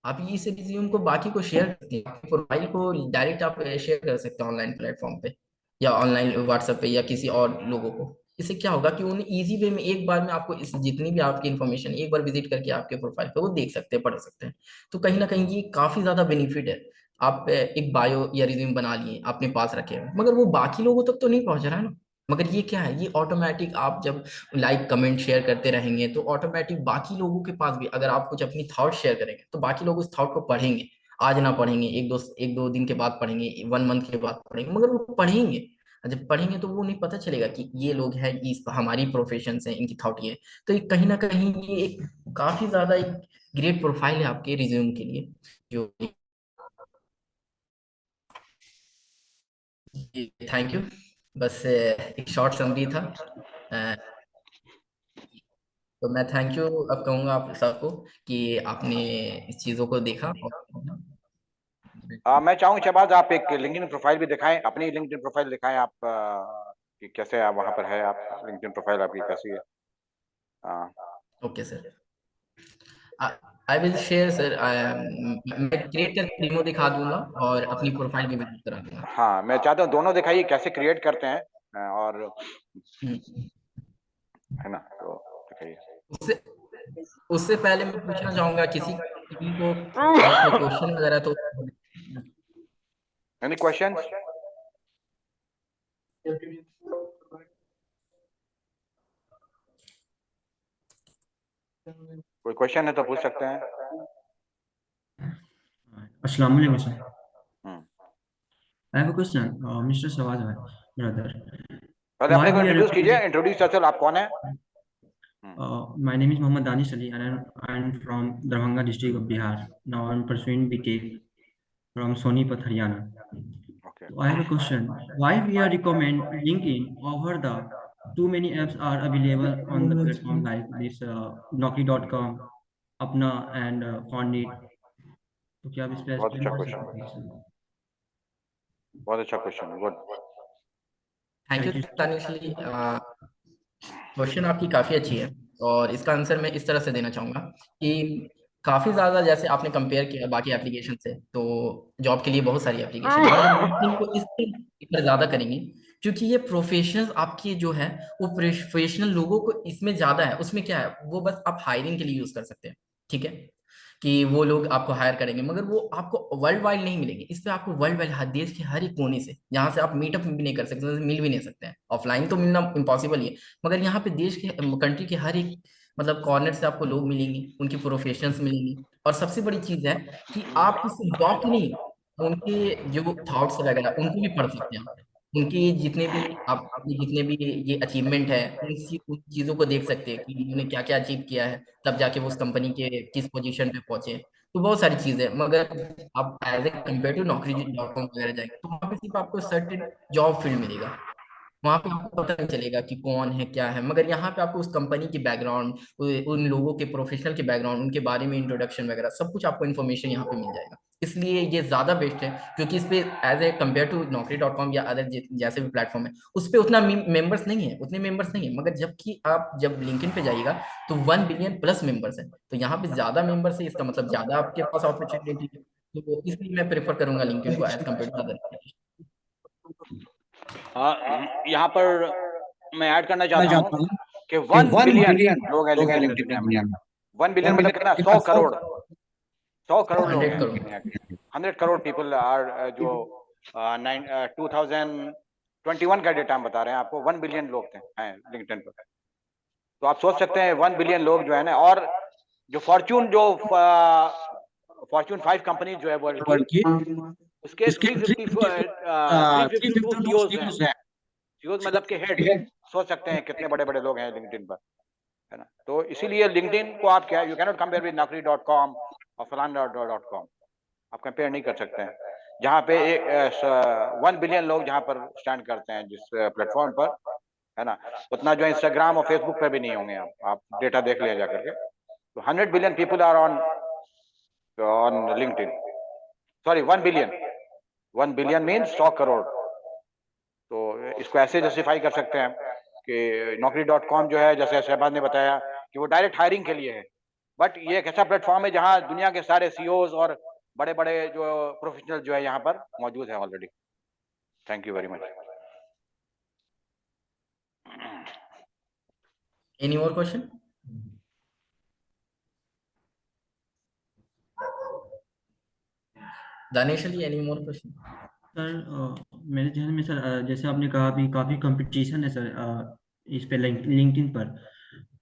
आप ये इस रिज्यूम को बाकी को शेयर करते हैं, आपके प्रोफाइल को डायरेक्ट आप शेयर कर सकते हैं ऑनलाइन प्लेटफॉर्म पे या ऑनलाइन व्हाट्सएप पे या किसी और लोगों को। इससे क्या होगा कि उन्हें इजी वे में एक बार में आपको इस जितनी भी आपकी इन्फॉर्मेशन एक बार विजिट करके आपके प्रोफाइल पे वो देख सकते हैं, पढ़ सकते हैं। तो कहीं ना कहीं ये काफी ज्यादा बेनिफिट है। आप एक बायो या रिज्यूम बना लिए अपने पास रखे हैं, मगर वो बाकी लोगों तक तो नहीं पहुंच रहा है ना। मगर ये क्या है, ये ऑटोमेटिक आप जब लाइक कमेंट शेयर करते रहेंगे तो ऑटोमेटिक बाकी लोगों के पास भी अगर आप कुछ अपनी थॉट शेयर करेंगे तो बाकी लोग उस थॉट को पढ़ेंगे। आज ना पढ़ेंगे, एक दो दिन के बाद पढ़ेंगे, 1 मंथ के बाद पढ़ेंगे, मगर वो पढ़ेंगे। और जब पढ़ेंगे तो वो नहीं पता चलेगा कि ये लोग हैं, इस हमारी प्रोफेशन से इनकी थॉट ये है। तो ये कहीं ना कहीं ये एक काफी ज्यादा एक ग्रेट प्रोफाइल है आपके रिज्यूम के लिए। जो थैंक यू, बस एक शॉर्ट समरी था। अ, तो मैं थैंक यू अब कहूंगा आप सबको कि आपने इस चीजों को देखा और मैं चाहूंगा शहबाज आप एक लिंक्डइन प्रोफाइल भी दिखाएं, अपनी लिंक्डइन प्रोफाइल दिखाएं आप, कि कैसे आप वहां पर है, आप लिंक्डइन प्रोफाइल आपकी कैसी है। हाँ। Okay sir, I will share sir. मैं क्रिएट करके डेमो दिखा दूंगा और अपनी प्रोफाइल भी विजिट करा दूंगा। हाँ, मैं चाहता हूँ दोनों दिखाइए कैसे क्रिएट करते हैं, और हम्म। है ना, तो दिखाइए। उससे उससे पहले मैं पूछना चाहूंगा किसी को अगर कोई क्वेश्चन वगैरह तो। Any question? कोई क्वेश्चन है तो पूछ सकते हैं। Assalamu alaikum, sir. Hmm. I have a question, Mr. Sawaz, brother. पहले अपने Why को we are इंट्रोड्यूस कीजिए, recommending? इंट्रोड्यूस असल आप कौन है? My name is Mohammad Danish Ali, and I'm from Darbhanga district of Bihar. Now I'm pursuing BTech from Sonipat, Haryana. Okay. So I have a question: why we are recommend LinkedIn over the too many apps are available on the platform like this Naukri.com, Apna, and Foundit. तो क्या आप इस पे बहुत explain अच्छा कर question, सकते हैं sir? बहुत अच्छा question, good. Thank you Thank you. तानिशली, क्वेश्चन आपकी काफी अच्छी है और इसका आंसर मैं इस तरह से देना चाहूंगा कि काफी ज्यादा जैसे आपने कंपेयर किया बाकी एप्लीकेशन से, तो जॉब के लिए बहुत सारी एप्लीकेशन है, मगर लिंक्डइन को इस पर ज्यादा करेंगे क्योंकि ये प्रोफेशनल आपकी जो है वो प्रोफेशनल लोगों को इसमें ज्यादा है। उसमें क्या है, वो बस आप हायरिंग के लिए यूज कर सकते हैं, ठीक है, कि वो लोग आपको हायर करेंगे, मगर वो आपको वर्ल्ड वाइड नहीं मिलेंगे। इस पे आपको वर्ल्ड वाइड हर देश के हर एक कोने से, जहां से आप मीटअप भी नहीं कर सकते, मिल भी नहीं सकते हैं, ऑफलाइन तो मिलना इम्पॉसिबल ही है, मगर यहाँ पे देश के कंट्री के हर एक मतलब कॉर्नर से आपको लोग मिलेंगे, उनकी प्रोफेशंस मिलेंगी। और सबसे बड़ी चीज है कि आप किसी जॉब की नहीं, उनके जो थॉट्स वगैरह उनको भी पढ़ सकते हैं आप। उनकी जितने भी आप अपनी जितने भी ये अचीवमेंट है उन चीजों को देख सकते हैं कि उन्होंने क्या क्या अचीव किया है, तब जाके वो उस कंपनी के किस पोजीशन पे पहुंचे। तो बहुत सारी चीजें, मगर आप as a compare to Naukri.com वगैरह जाएंगे तो वहाँ पे सिर्फ आपको सर्टेन जॉब फील्ड मिलेगा। वहां पे आपको पता नहीं चलेगा कि कौन है क्या है, मगर यहाँ पे आपको उस कंपनी की बैकग्राउंड, उन लोगों के प्रोफेशनल के बैकग्राउंड, उनके बारे में इंट्रोडक्शन वगैरह सब कुछ आपको इन्फॉर्मेशन यहाँ पे मिल जाएगा। इसलिए ये ज्यादा बेस्ट है, क्योंकि इस पे as a compare to Naukri.com या अदर जैसे भी प्लेटफॉर्म है, उस पे उतना मेंबर्स नहीं है, उतने मेंबर्स नहीं है। मगर जबकि आप जब लिंक्डइन पे जाइएगा तो 1 बिलियन प्लस मेंबर्स है, तो यहाँ पे ज्यादा मेंबर्स है, इसका मतलब ज्यादा आपके पास अपॉर्चुनिटी है। तो इसलिए मैं प्रेफर करूंगा लिंक्डइन को एज कम्पेयर टू अदर। यहाँ पर मैं ऐड करना मैं चाहता चाहता हूँ हूँ कि कि 1 बिलियन बिलियन लोग हैं लोग हैं लिंक्डइन लिंक्डइन दुनिया में में। दुनिया में। 1 बिलियन 1 मतलब बिलियन कितना, कितना 100 करोड़, 100 करोड़ लोग 100 हैं करोड़ दुनिया के। 100 करोड़ पीपल आर जो 2021 का डेटा हम बता रहे हैं आपको, 1 बिलियन लोग थे हैं लिंक्डइन पर। तो आप सोच सकते हैं 1 बिलियन लोग जो है ना, और जो फॉर्च्यून 5 कंपनी जो है वर्ल्ड की, वर्ल्ड की उसके इसके 352 352 सीईओज हैं। सीईओज हैं। सीईओज मतलब के हेड। सोच सकते हैं कितने बड़े बड़े लोग हैं लिंक्डइन पर, है ना। तो इसीलिए लिंक्डइन को आप क्या, you cannot compare with Naukri.com और फलाना.com, आप कंपेयर नहीं कर सकते हैं। जहाँ पे 1 बिलियन लोग जहाँ पर स्टैंड करते हैं जिस प्लेटफॉर्म पर, है ना, उतना जो इंस्टाग्राम और फेसबुक पर भी नहीं होंगे। आप डेटा देख लिया जा करके। तो 100 billion people are on LinkedIn, sorry 1 billion, 1 billion means 100 crore. तो इसको ऐसे जस्टिफाई कर सकते हैं कि Naukri.com जो है, जैसे शहबाज ने बताया कि वो डायरेक्ट हायरिंग के लिए है, बट ये एक ऐसा प्लेटफॉर्म है जहां दुनिया के सारे सीईओज और बड़े बड़े जो प्रोफेशनल जो है यहाँ पर मौजूद है already. Thank you very much. Any more question? Danish Ali, any more question? Sir मेरे जहन में सर जैसे आपने कहा अभी काफ़ी कंपटीशन है सर इस पे लिंक्डइन पर।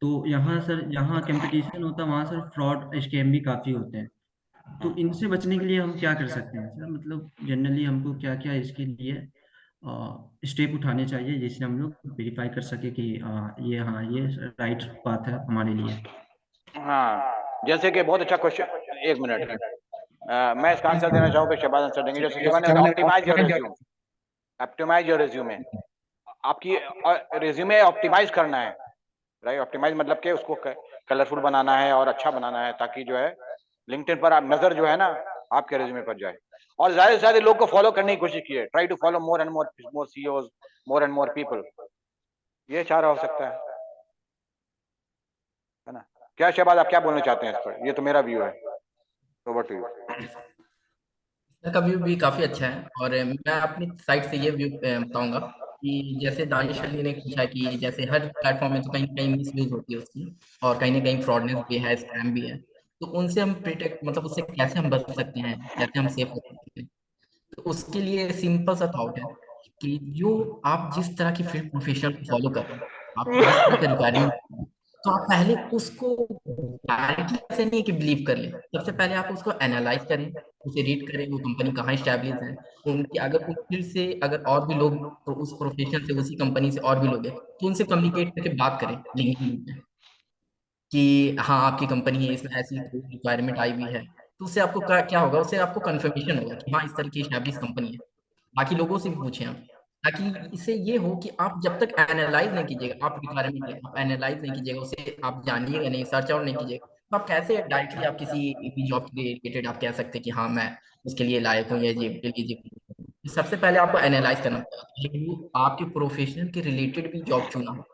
तो यहाँ सर जहाँ कंपटीशन होता है वहाँ सर फ्रॉड स्कैम भी काफ़ी होते हैं। तो इनसे बचने के लिए हम क्या कर सकते हैं सर? मतलब जनरली हमको क्या क्या इसके लिए स्टेप उठाने चाहिए जिससे हम लोग वेरीफाई कर सके कि ये हाँ ये राइट बात है हमारे लिए। हाँ, जैसे कि बहुत अच्छा क्वेश्चन, एक मिनट। मैं इसका आंसर देना चाहूँगा, शहबाज आंसर देंगे। जैसे शहबाज ने optimize your resume, optimize your resume. आपकी रिज्यूमे ऑप्टिमाइज करना है, राइट। ऑप्टिमाइज मतलब कि उसको कलरफुल बनाना है और अच्छा बनाना है, ताकि जो है लिंक्डइन पर आप नजर जो है ना आपके रिज्यूमे पर जाए। और ज्यादा से ज्यादा लोग को फॉलो करने की कोशिश कीजिए। Try to follow more and more CEOs, more and more people. ये चारा हो सकता है ना। क्या शहबाज, आप क्या बोलना चाहते हैं इस पर? ये तो मेरा व्यू है। Over to you. का व्यू भी काफी अच्छा है, और मैं अपनी साइड से ये व्यू बताऊंगा कि जैसे दानिश अली ने पूछा कि जैसे हर प्लेटफॉर्म में तो कहीं ना कहीं मिस यूज होती है उसकी, और कहीं ना कहीं फ्रॉडनेस भी है, स्कैम भी है। तो उनसे हम प्रोटेक्ट, मतलब उससे कैसे हम बच सकते हैं, कैसे हम सेफ हो सकते हैं? तो उसके लिए सिंपल सा थॉट है कि जो आप जिस तरह की फील्ड प्रोफेशनल को फॉलो कर रहे हैं, आपकी जिस तरह का रिक्वायरमेंट, तो आप पहले उसको डायरेक्टली ऐसे नहीं कि बिलीव कर लें। सबसे पहले आप उसको एनालाइज करें, उसे रीड करें, वो कंपनी कहाँ स्टैब्लिश है, उनकी अगर उस फील्ड से अगर और भी लोग, तो उस प्रोफेशन से उसी कंपनी से और भी लोग हैं, तो उनसे कम्युनिकेट करके बात करें लिंक्डइन पे कि हाँ आपकी कंपनी है, इसमें ऐसी रिक्वायरमेंट आई हुई है। तो उससे आपको क्या होगा, उससे आपको कंफर्मेशन होगा कि हाँ इस तरह की स्टैब्लिश कंपनी है। बाकी लोगों से भी पूछें आप, ताकि इससे ये हो कि आप जब तक एनालाइज नहीं कीजिएगा, आप रिक्वायरमेंट है, आप एनालाइज नहीं कीजिएगा उसे, आप जानिएगा नहीं, सर्च आउट नहीं कीजिएगा, तो आप कैसे डायरेक्टली आप किसी भी जॉब के रिलेटेड आप कह सकते हैं कि हाँ मैं उसके लिए लायक हूँ या ये सबसे पहले आपको एनालाइज करना पड़ेगा, आपके प्रोफेशनल के रिलेटेड भी जॉब चुना हो।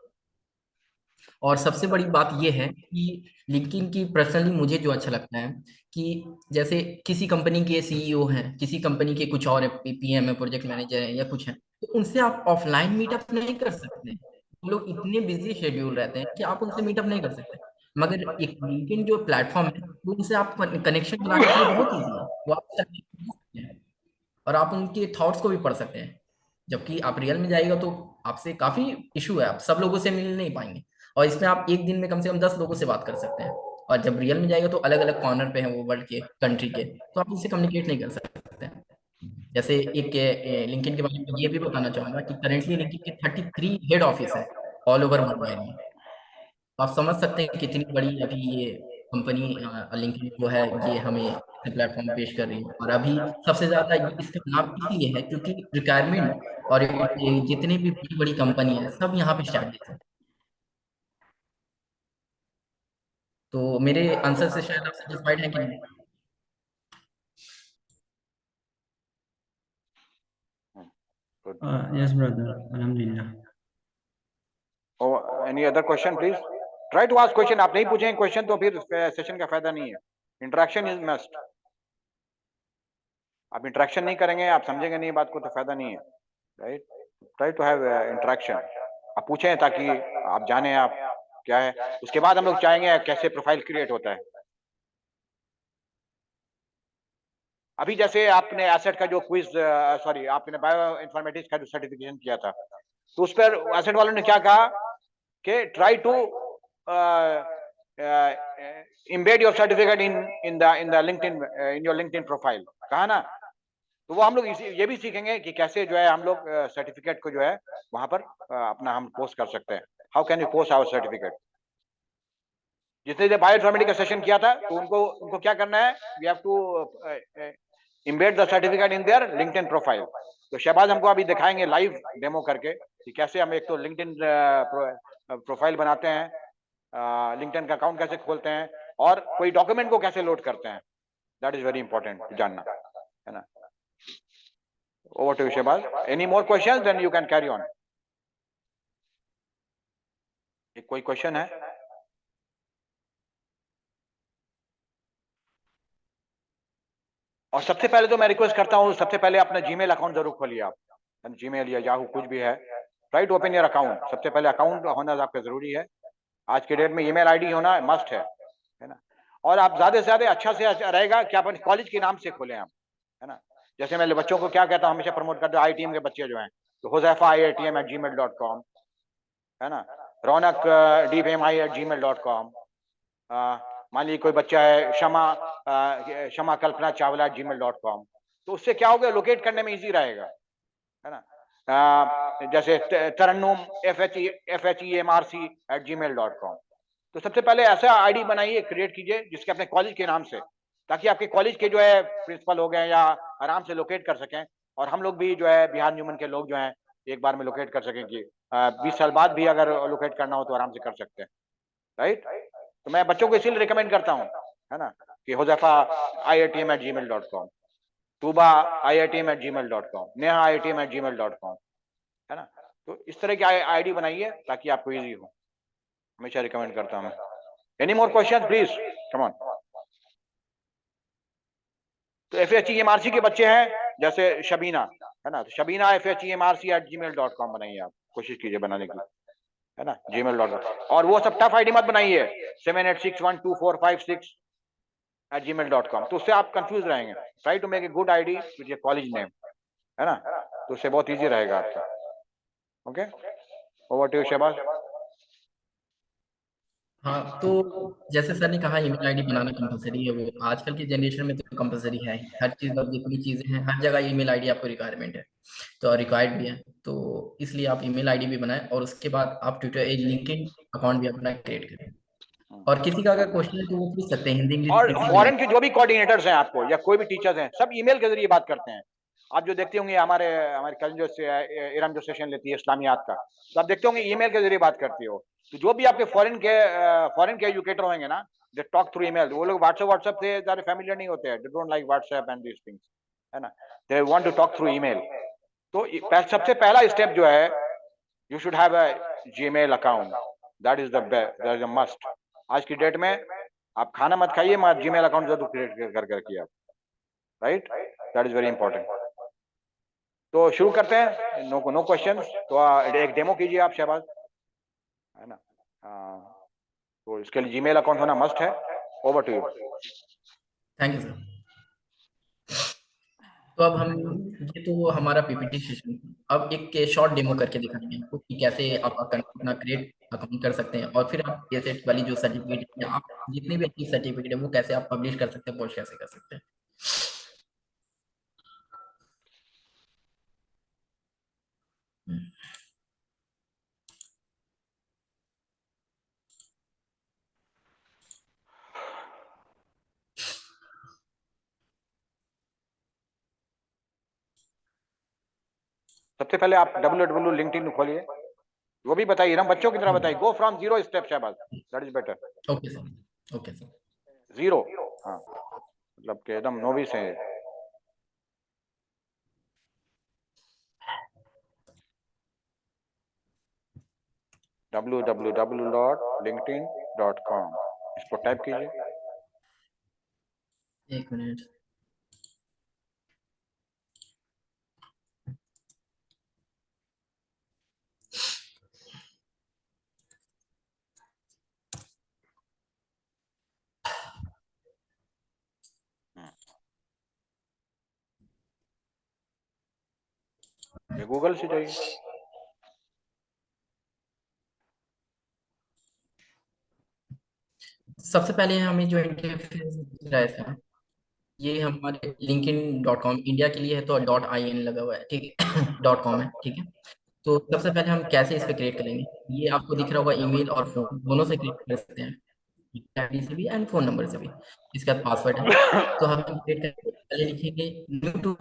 और सबसे बड़ी बात यह है कि लिंक्डइन की पर्सनली मुझे जो अच्छा लगता है कि जैसे किसी कंपनी के सीईओ हैं, किसी कंपनी के कुछ और पीएम है, प्रोजेक्ट मैनेजर है या कुछ है, तो उनसे आप ऑफलाइन मीटअप नहीं कर सकते। वो लोग इतने बिजी शेड्यूल रहते हैं कि आप उनसे मीटअप नहीं कर सकते। मगर एक लिंक्डइन जो प्लेटफॉर्म है, वो उनसे आप कनेक्शन बनाने के लिए बहुत ईजी है। वो आप connect कर सकते हैं और आप उनके थॉट्स को भी पढ़ सकते हैं। जबकि आप रियल में जाइएगा तो आपसे काफी इशू है, आप सब लोगों से मिल नहीं पाएंगे। और इसमें आप एक दिन में कम से कम 10 लोगों से बात कर सकते हैं। और जब रियल में जाएगा तो अलग अलग कॉर्नर पे हैं वो वर्ल्ड के, कंट्री के, तो आप उनसे कम्युनिकेट नहीं कर सकते हैं। जैसे एक लिंक्डइन के बारे में ये भी बताना चाहूंगा कि करेंटली लिंक्डइन के 33 हेड ऑफिस है ऑल ओवर वर्ल्ड में। तो आप समझ सकते हैं कितनी बड़ी अभी ये कंपनी लिंक्डइन जो है ये हमें प्लेटफॉर्म पेश कर रही है। और अभी सबसे ज्यादा इसका नाम इसलिए है क्योंकि रिक्वायरमेंट और ये जितनी भी बड़ी बड़ी कंपनी है सब यहाँ पे स्टैब्लिश है। तो मेरे आंसर से शायद आप सेटिस्फाइड हैं कि नहीं? Yes, brother. Alhamdulillah. Any other question please, try to ask question. आप नहीं पूछेंगे क्वेश्चन तो फिर सेशन का फायदा नहीं है। Interaction is must. आप इंटरेक्शन नहीं करेंगे, आप समझेंगे नहीं बात को, तो फायदा नहीं है, right? Try to have interaction. आप पूछें ताकि आप जाने आप क्या है। उसके बाद हम लोग चाहेंगे कैसे प्रोफाइल क्रिएट होता है। अभी जैसे आपने एसेट का जो क्विज, सॉरी आपने बायो इन्फॉर्मेटिक्स का जो सर्टिफिकेशन किया था, तो उस पर एसेट वालों ने क्या कहा कि try to embed your certificate in the LinkedIn, in your LinkedIn profile, कहा ना। तो वो हम लोग ये भी सीखेंगे कि कैसे जो है हम लोग सर्टिफिकेट को जो है वहां पर अपना हम पोस्ट कर सकते हैं। How can you post our certificate. जितने देर बायो इन्फॉर्मेटिक्स का सेशन किया था तो उनको क्या करना है, we have to embed the certificate in their LinkedIn profile. तो शहबाज हमको अभी दिखाएंगे लाइव डेमो करके कि कैसे हम एक तो LinkedIn प्रोफाइल बनाते हैं, LinkedIn का अकाउंट कैसे खोलते हैं, और कोई डॉक्यूमेंट को कैसे लोड करते हैं। दैट इज वेरी इंपॉर्टेंट जानना, है ना। Over to Shahbaz. Any more questions, then you can carry on. एक कोई क्वेश्चन है? और सबसे पहले तो मैं रिक्वेस्ट करता हूं, सबसे पहले अपना जीमेल अकाउंट जरूर खोलिए आप। जीमेल या याहू कुछ भी है, try to open your account. सबसे पहले अकाउंट होना आपका जरूरी है। आज के डेट में ईमेल आईडी होना मस्ट है ना। और आप ज्यादा से ज्यादा अच्छा से अच्छा रहेगा कि आप कॉलेज के नाम से खोलें आप, है ना। जैसे मैं बच्चों को क्या कहता हूँ, हमेशा प्रमोट करता हूँ, IITM के बच्चे जो हैं तो हुज़ैफा IITM@gmail.com, है ना। रौनक DFMI@gmail.com। मान लीजिए कोई बच्चा है शमा कल्पना चावला gmail.com, तो उससे क्या होगा, लोकेट करने में इजी रहेगा, है ना। जैसे तरन्नुम FHEMRC@gmail.com। तो सबसे पहले ऐसा आईडी बनाइए, क्रिएट कीजिए जिसके अपने कॉलेज के नाम से, ताकि आपके कॉलेज के जो है प्रिंसिपल हो गए या आराम से लोकेट कर सकें, और हम लोग भी जो है बिहार न्यूमन के लोग जो हैं एक बार में लोकेट कर सकें कि 20 साल बाद भी अगर लोकेट करना हो तो आराम से कर सकते हैं, राइट। तो मैं बच्चों को इसीलिए रिकमेंड करता हूँ, है ना, कि Huzaifa IITM@gmail.com, Tuba IITM@gmail.com, Neha IITM@gmail.com, है ना। तो इस तरह की आईडी बनाइए ताकि आपको इजी हो, हमेशा रिकमेंड करता हूँ। Any more question please, come on. तो FHEMRC के बच्चे हैं जैसे शबीना, है ना, तो शबीना FHEMRC@gmail.com बनाइए, आप कोशिश कीजिए बनाने की, है ना, gmail.com। और वो सब टफ आईडी मत बनाइए 78612456@gmail.com, तो उससे आप कंफ्यूज रहेंगे। Try to make a good ID with your college name, है ना, तो उससे बहुत इजी रहेगा आपका। Okay, over to Shahbaz. हाँ, तो जैसे सर ने कहा ईमेल आईडी बनाना कंपलसरी है, वो आजकल की जनरेशन में तो कंपलसरी है ही। हर चीज अब जितनी चीजें हैं हर जगह ईमेल आईडी आपको रिक्वायरमेंट है, तो रिक्वायर्ड भी है। तो इसलिए आप ईमेल आईडी भी बनाएं और उसके बाद आप ट्विटर लिंक्डइन अकाउंट भी अपना क्रिएट करें। और किसी का अगर क्वेश्चन है तो वो पूछ सकते हैं, हिंदी इंग्लिश और किसी भी फॉरेन के जो भी कोऑर्डिनेटर्स हैं आपको या कोई भी टीचर्स हैं, सब ईमेल के जरिए बात करते हैं। आप जो देखते होंगे हमारे कल जो इरम जो सेशन लेती है इस्लामियात का, तो आप देखते होंगे ईमेल के जरिए बात करती हो। तो जो भी आपके फॉरेन के एजुकेटर होंगे ना, दे टॉक थ्रू ईमेल। वो लोग व्हाट्सएप से ज़्यादा फैमिलियर नहीं होते हैं, they don't like WhatsApp and these things, है ना, they want to talk through email. तो सबसे पहला स्टेप जो है, you should have a Gmail account, that is the must. आज की डेट में आप खाना मत खाइए, मत जीमेल अकाउंट जरूर क्रिएट कर किया, right, that is very important. तो शुरू करते हैं, नो क्वेश्चन। तो एक डेमो कीजिए आप शहबाज, है ना। तो इसके लिए जीमेल अकाउंट होना मस्ट है। Over to you. Thank you sir. तो अब हम ये तो हमारा पीपीटी सेशन, अब एक शॉर्ट डेमो करके दिखाएंगे आपको कि कैसे आप अपना क्रिएट अकाउंट कर सकते हैं, और फिर आप एसेट वाली जो सर्टिफिकेट है, आप जितनी भी अच्छी सर्टिफिकेट है वो कैसे आप पब्लिश कर सकते हैं, पोस्ट कैसे कर सकते हैं। सबसे पहले आप www लिंक्डइन खोलिए, वो भी बताइए ना, बच्चों की तरह बताइए, go from zero step Shahbaz, that is better. Okay sir, okay sir. Zero, हाँ, मतलब कि एकदम नोविस है। www.linkedin.com, इसको टाइप कीजिए। एक मिनट। ये गूगल से जाइए। सबसे पहले हमें जो इंटरफेस दिख रहा है इसका, ये हमारे linkedin.com इंडिया के लिए है, तो .in लगा हुआ है, ठीक है। .com है, ठीक है। तो सबसे पहले हम कैसे इस पे क्रिएट करेंगे, ये आपको दिख रहा होगा, ईमेल और फोन दोनों से क्रिएट कर सकते हैं, आईडी से भी एंड फोन नंबर से भी। इसका पासवर्ड है, तो हम क्रिएट करके पहले लिखेंगे new to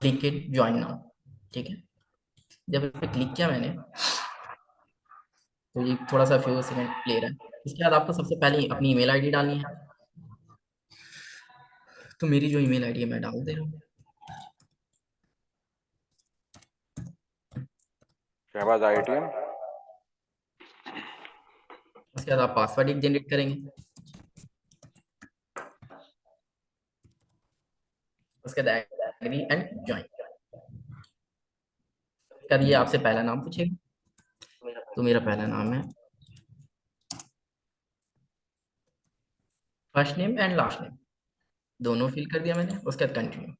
LinkedIn join now, ठीक है। जब इस पे क्लिक किया मैंने, तो ये थोड़ा सा फ्यू सेकंड ले रहा है। इसके बाद आपको सबसे पहले अपनी ईमेल आईडी डालनी है, तो मेरी जो ईमेल आईडी है मैं डाल दे रहा हूँ। शहबाज IITM। उसके बाद आप पासवर्ड एक जनरेट करेंगे, उसके बाद एग्री एंड ज्वाइन। उसके बाद ये आपसे पहला नाम पूछेगा, तो मेरा पहला नाम है, first name and last name दोनों फिल कर दिया मैंने। उसके बाद कंटिन्यू।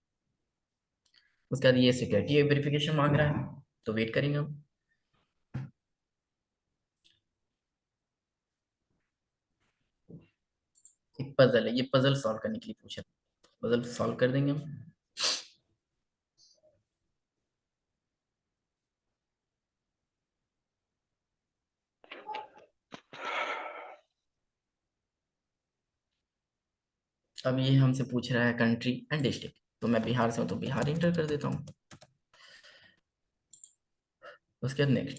उसके बाद ये सिक्योरिटी वेरिफिकेशन मांग रहा है, तो वेट करेंगे हम। एक पजल है, ये पजल सॉल्व करने के लिए पूछा, पजल सॉल्व कर देंगे हम। अब ये हमसे पूछ रहा है कंट्री एंड डिस्ट्रिक्ट, तो मैं बिहार से हूँ तो बिहार इंटर कर देता हूँ। उसके बाद नेक्स्ट।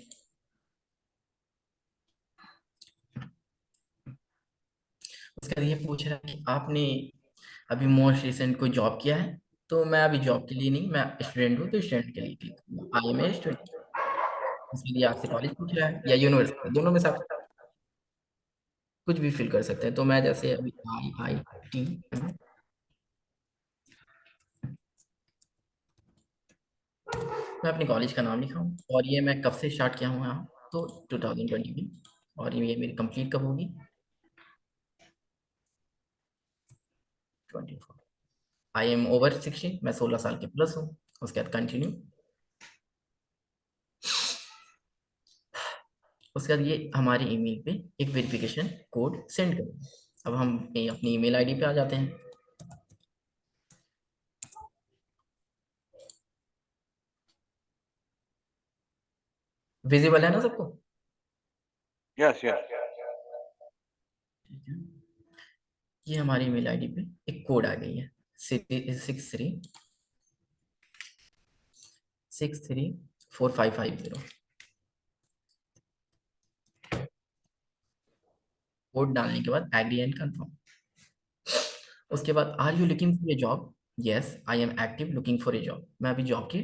उसके बाद ये पूछ रहा है कि आपने अभी मोस्ट रिसेंट कोई जॉब किया है, तो मैं अभी जॉब के लिए नहीं, मैं स्टूडेंट हूँ, तो स्टूडेंट के लिए click, I am a student. उसके लिए आपसे कॉलेज पूछ रहा है या यूनिवर्सिटी, दोनों में से आप कुछ भी फिल कर सकते हैं। तो मैं जैसे अभी IIT, मैं अपने कॉलेज का नाम लिखा हूँ, और ये मैं कब से स्टार्ट किया हूँ यहाँ, तो 2020 में। और ये मेरी कंप्लीट कब होगी, 24। आई एम ओवर 16, मैं 16 साल के प्लस हूँ। उसके बाद कंटिन्यू। उसके बाद ये हमारे ईमेल पे एक वेरिफिकेशन कोड सेंड करें। अब हम अपनी ईमेल आईडी पे आ जाते हैं। विजिबल है ना सबको? Yes yes. ठीक है। ये हमारी ईमेल आईडी पे एक कोड आ गई है, 63634550। कोड डालने के बाद एग्री एंड कंफर्म। उसके बाद are you looking for a job, yes I am active looking for a job, मैं अभी जॉब की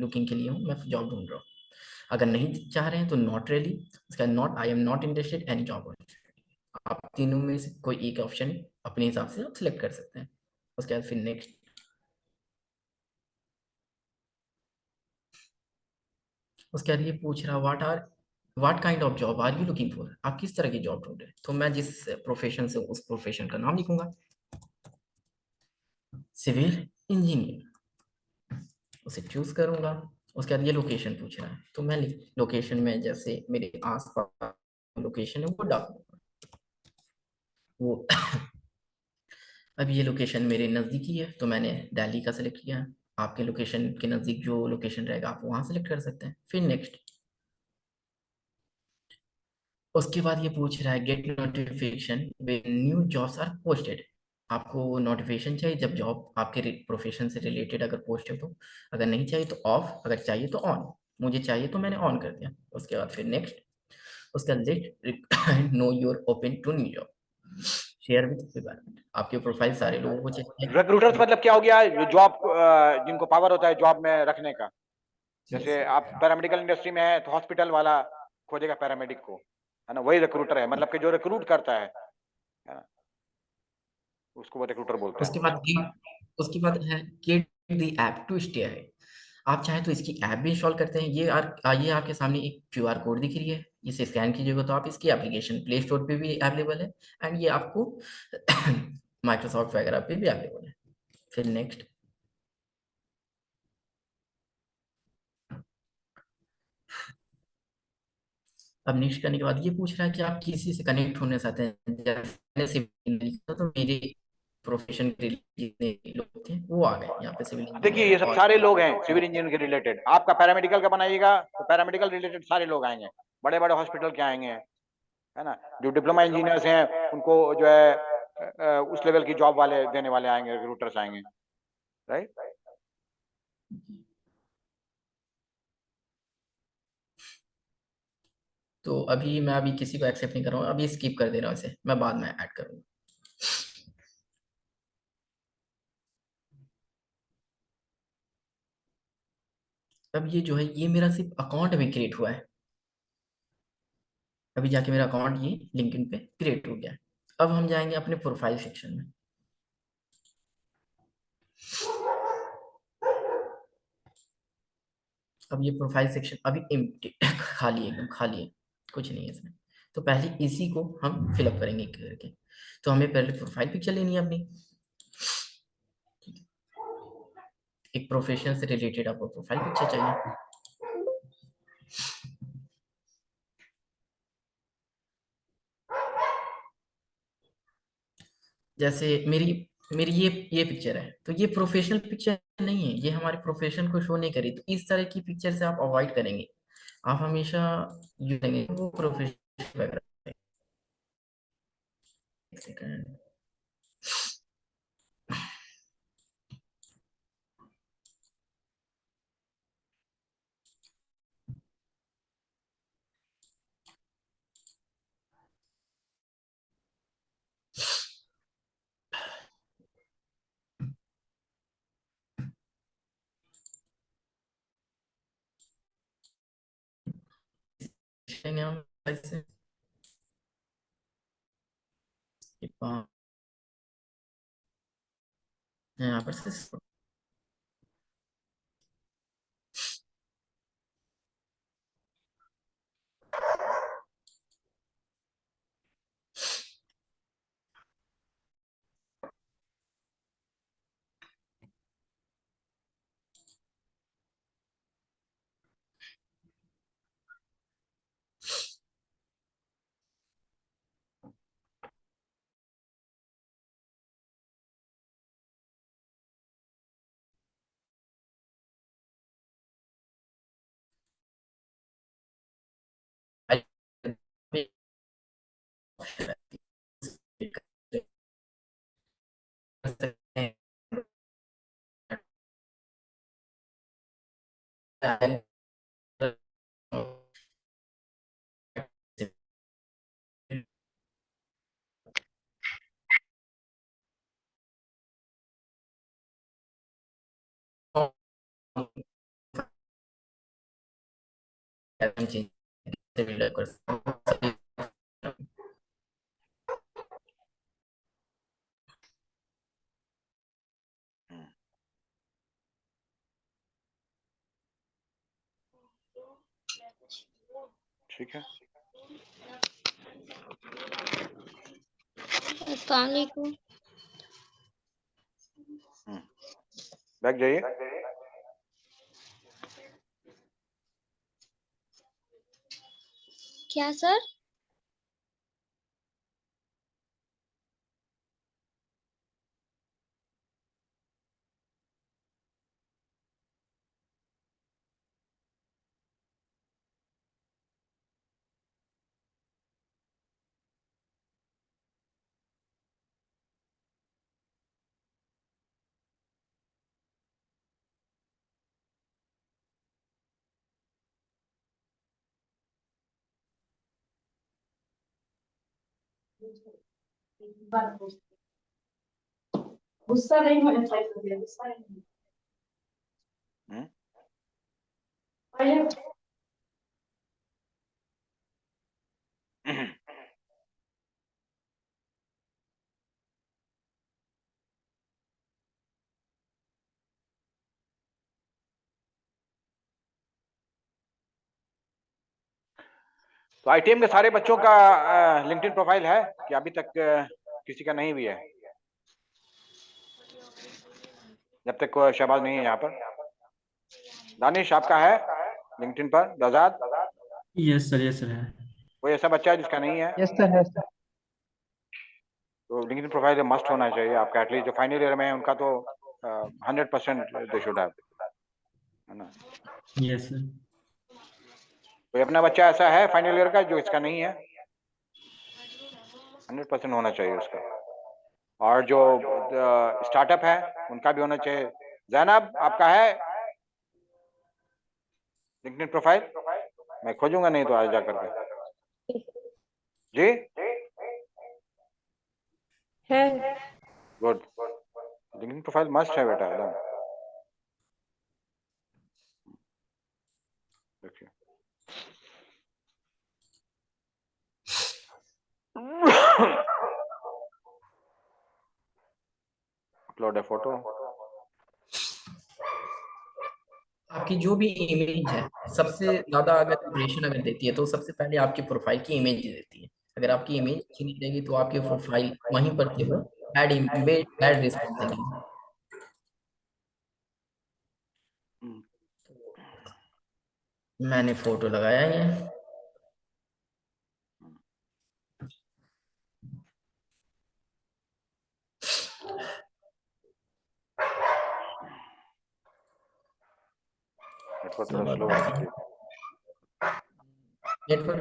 लुकिंग के लिए हूँ, मैं जॉब ढूंढ रहा हूँ। अगर नहीं चाह रहे हैं तो नॉट रियली, उसका not, I am not interested any job. आप तीनों में से कोई एक ऑप्शन अपने हिसाब से आप सिलेक्ट कर सकते हैं। उसके बाद फिर नेक्स्ट। उसके बाद ये पूछ रहा what kind of job are you looking for, आप किस तरह की जॉब ढूंढ रहे हैं। तो मैं जिस प्रोफेशन से, उस प्रोफेशन का नाम लिखूंगा, सिविल इंजीनियर, उसे चूज करूंगा। उसके बाद ये लोकेशन पूछ रहा है, तो मैं लोकेशन में जैसे मेरे आस पास लोकेशन है वो डालूंगा। वो अब ये लोकेशन मेरे नज़दीकी है, तो मैंने दिल्ली का सिलेक्ट किया। आपके लोकेशन के नज़दीक जो लोकेशन रहेगा आप वहाँ सेलेक्ट कर सकते हैं। फिर नेक्स्ट। उसके बाद ये पूछ रहा है get notification when new jobs are posted, आपको नोटिफिकेशन चाहिए जब जॉब आपके प्रोफेशन से रिलेटेड अगर पोस्ट है तो, अगर नहीं चाहिए तो ऑफ, अगर चाहिए तो ऑन। मुझे चाहिए तो मैंने ऑन कर दिया। उसके बाद फिर नेक्स्ट, उसका let know your open to new job, share with requirement. आपके प्रोफाइल सारे लोगों को चाहिए रिक्रूटर्स जो मतलब क्या हो गया, जो जॉब जिनको पावर होता है जॉब में रखने का। जैसे आप पैरामेडिकल इंडस्ट्री में है तो हॉस्पिटल वाला खोजेगा पैरामेडिक को, है ना, वही रिक्रूटर है, मतलब कि जो रिक्रूट करता है ना, उसको वो रिक्रूटर बोलते उसके हैं। बाद उसके बाद है get the app to stay है। आप चाहें तो इसकी ऐप भी इंस्टॉल करते हैं। ये आपके सामने एक क्यूआर कोड दिख रही है, इसे स्कैन कीजिएगा तो आप इसकी एप्लीकेशन प्ले स्टोर पे भी अवेलेबल है, एंड ये आपको माइक्रोसॉफ्ट वगैरह पे भी अवेलेबल है। फिर नेक्स्ट, अब नेक्स्ट करने के बाद ये पूछ रहा है कि आप किसी से कनेक्ट होना चाहते हैं। जैसे सिविल इंजीनियर तो मेरे प्रोफेशन के लिए जितने लोग थे वो आ गए यहाँ पे, सिविल देखिए इंजीनियर ये सब और सारे लोग हैं सिविल इंजीनियर के रिलेटेड। आपका पैरामेडिकल का बनाइएगा तो पैरामेडिकल रिलेटेड सारे लोग आएंगे, बड़े बड़े हॉस्पिटल के आएंगे, है ना। जो डिप्लोमा इंजीनियर्स हैं उनको जो है उस लेवल की जॉब वाले देने वाले आएंगे, रिक्रूटर्स आएंगे, राइट। तो अभी मैं अभी किसी को एक्सेप्ट नहीं कर रहा हूँ, अभी स्किप कर दे रहा हूँ इसे, मैं बाद में ऐड करूँगा। अब ये जो है ये मेरा सिर्फ अकाउंट अभी क्रिएट हुआ है, अभी जाके मेरा अकाउंट ये लिंक्डइन पे क्रिएट हो गया है। अब हम जाएंगे अपने प्रोफाइल सेक्शन में। अब ये प्रोफाइल सेक्शन अभी एम्प्टी खाली है, एकदम खाली है, कुछ नहीं है इसमें। तो पहले इसी को हम फिलअप करेंगे एक करके। तो हमें पहले प्रोफाइल पिक्चर लेनी है अपनी, एक प्रोफेशन से रिलेटेड आपको प्रोफाइल पिक्चर चाहिए। जैसे मेरी मेरी ये पिक्चर है, तो ये प्रोफेशनल पिक्चर नहीं है, ये हमारे प्रोफेशन को शो नहीं करी, तो इस तरह की पिक्चर से आप अवॉइड करेंगे। आप हमेशा यूज करेंगे वो प्रोफेशनल वगैरह। एक सेकंड, देखेंगे हम ऐसे यहाँ पर से। ठीक है, अस्सलाम वालेकुम। बैठ जाइए। क्या सर? गुस्सा नहीं होना चाहिए, गुस्सा नहीं। तो आईटीएम के सारे बच्चों का लिंक्डइन प्रोफाइल है कि अभी तक किसी का नहीं भी है? जब तक शहबाज नहीं है यहाँ पर। दानिश आपका है लिंक्डइन पर? आजाद? यस सर है। कोई ऐसा बच्चा है जिसका नहीं है? यस सर है सर। तो लिंक्डइन प्रोफाइल मस्ट होना चाहिए आपका, एटलीस्ट जो फाइनल ईयर में है उनका तो 100% दे शुड हैव, है ना? Yes sir. कोई अपना बच्चा ऐसा है फाइनल ईयर का जो इसका नहीं है? 100% होना चाहिए उसका। और जो स्टार्टअप है उनका भी होना चाहिए। जैनब आपका है लिंक्डइन प्रोफाइल? मैं खोजूंगा नहीं तो आज जा करके। जी है। गुड। लिंक्डइन प्रोफाइल मस्ट है बेटा एकदम। देखिए अपलोड है फोटो। आपकी जो भी इमेज है सबसे ज्यादा अगर इंप्रेशन अगर देती है तो सबसे पहले आपकी प्रोफाइल की इमेज देती है। अगर आपकी इमेज अच्छी नहीं रहेगी तो आपकी प्रोफाइल वहीं पर से वो बैड रिस्पॉन्स देगी। मैंने फोटो लगाया है ये। नेटवर्क थोड़ा स्लो है। नेटवर्क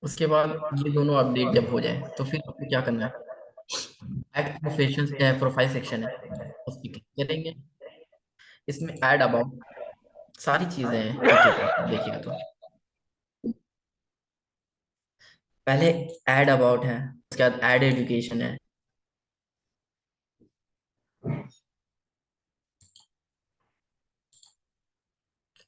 उसके बाद ये दोनों अपडेट जब हो जाए तो फिर आपको क्या करना है, ऐड प्रोफेशन प्रोफाइल सेक्शन है उस पर क्लिक करेंगे। इसमें ऐड अबाउट सारी चीजें हैं एक एक करके देखिएगा तो पहले ऐड अबाउट है, उसके बाद ऐड एजुकेशन है,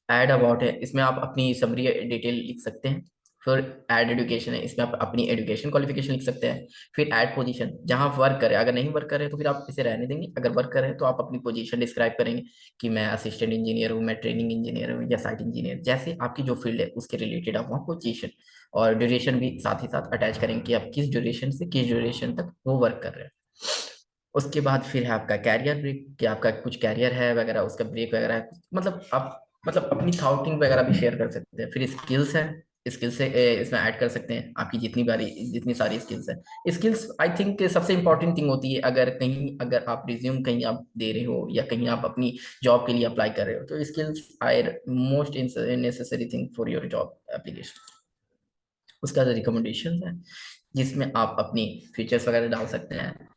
ऐड अबाउट है इसमें आप अपनी समरी डिटेल लिख सकते हैं। फिर ऐड एजुकेशन है इसमें आप अपनी एजुकेशन क्वालिफिकेशन लिख सकते हैं। फिर ऐड पोजीशन जहां आप वर्क करें, अगर नहीं वर्क करें तो फिर आप इसे रहने देंगे, अगर वर्क करें तो आप अपनी पोजीशन डिस्क्राइब करेंगे कि मैं असिस्टेंट इंजीनियर हूँ, मैं ट्रेनिंग इंजीनियर हूँ या साइट इंजीनियर, जैसे आपकी जो फील्ड है उसके रिलेटेड आप वहाँ पोजीशन और ड्यूरेशन भी साथ ही साथ अटैच करेंगे कि आप किस ड्यूरेशन से किस ड्यूरेशन तक वो वर्क कर रहे हैं। उसके बाद फिर है आपका कैरियर ब्रेक कि आपका कुछ कैरियर है वगैरह उसका ब्रेक वगैरह है, मतलब आप मतलब अपनी थाउटिंग वगैरह भी शेयर कर सकते हैं। फिर स्किल्स है, स्किल्स से इसमें ऐड कर सकते हैं आपकी जितनी सारी स्किल्स है। स्किल्स आई थिंक सबसे इंपॉर्टेंट थिंग होती है, अगर आप रिज्यूम कहीं आप दे रहे हो या कहीं आप अपनी जॉब के लिए अप्लाई कर रहे हो तो skills are most necessary thing for your job application. उसका रिकमेंडेशन है जिसमें आप अपनी फीचर्स वगैरह डाल सकते हैं।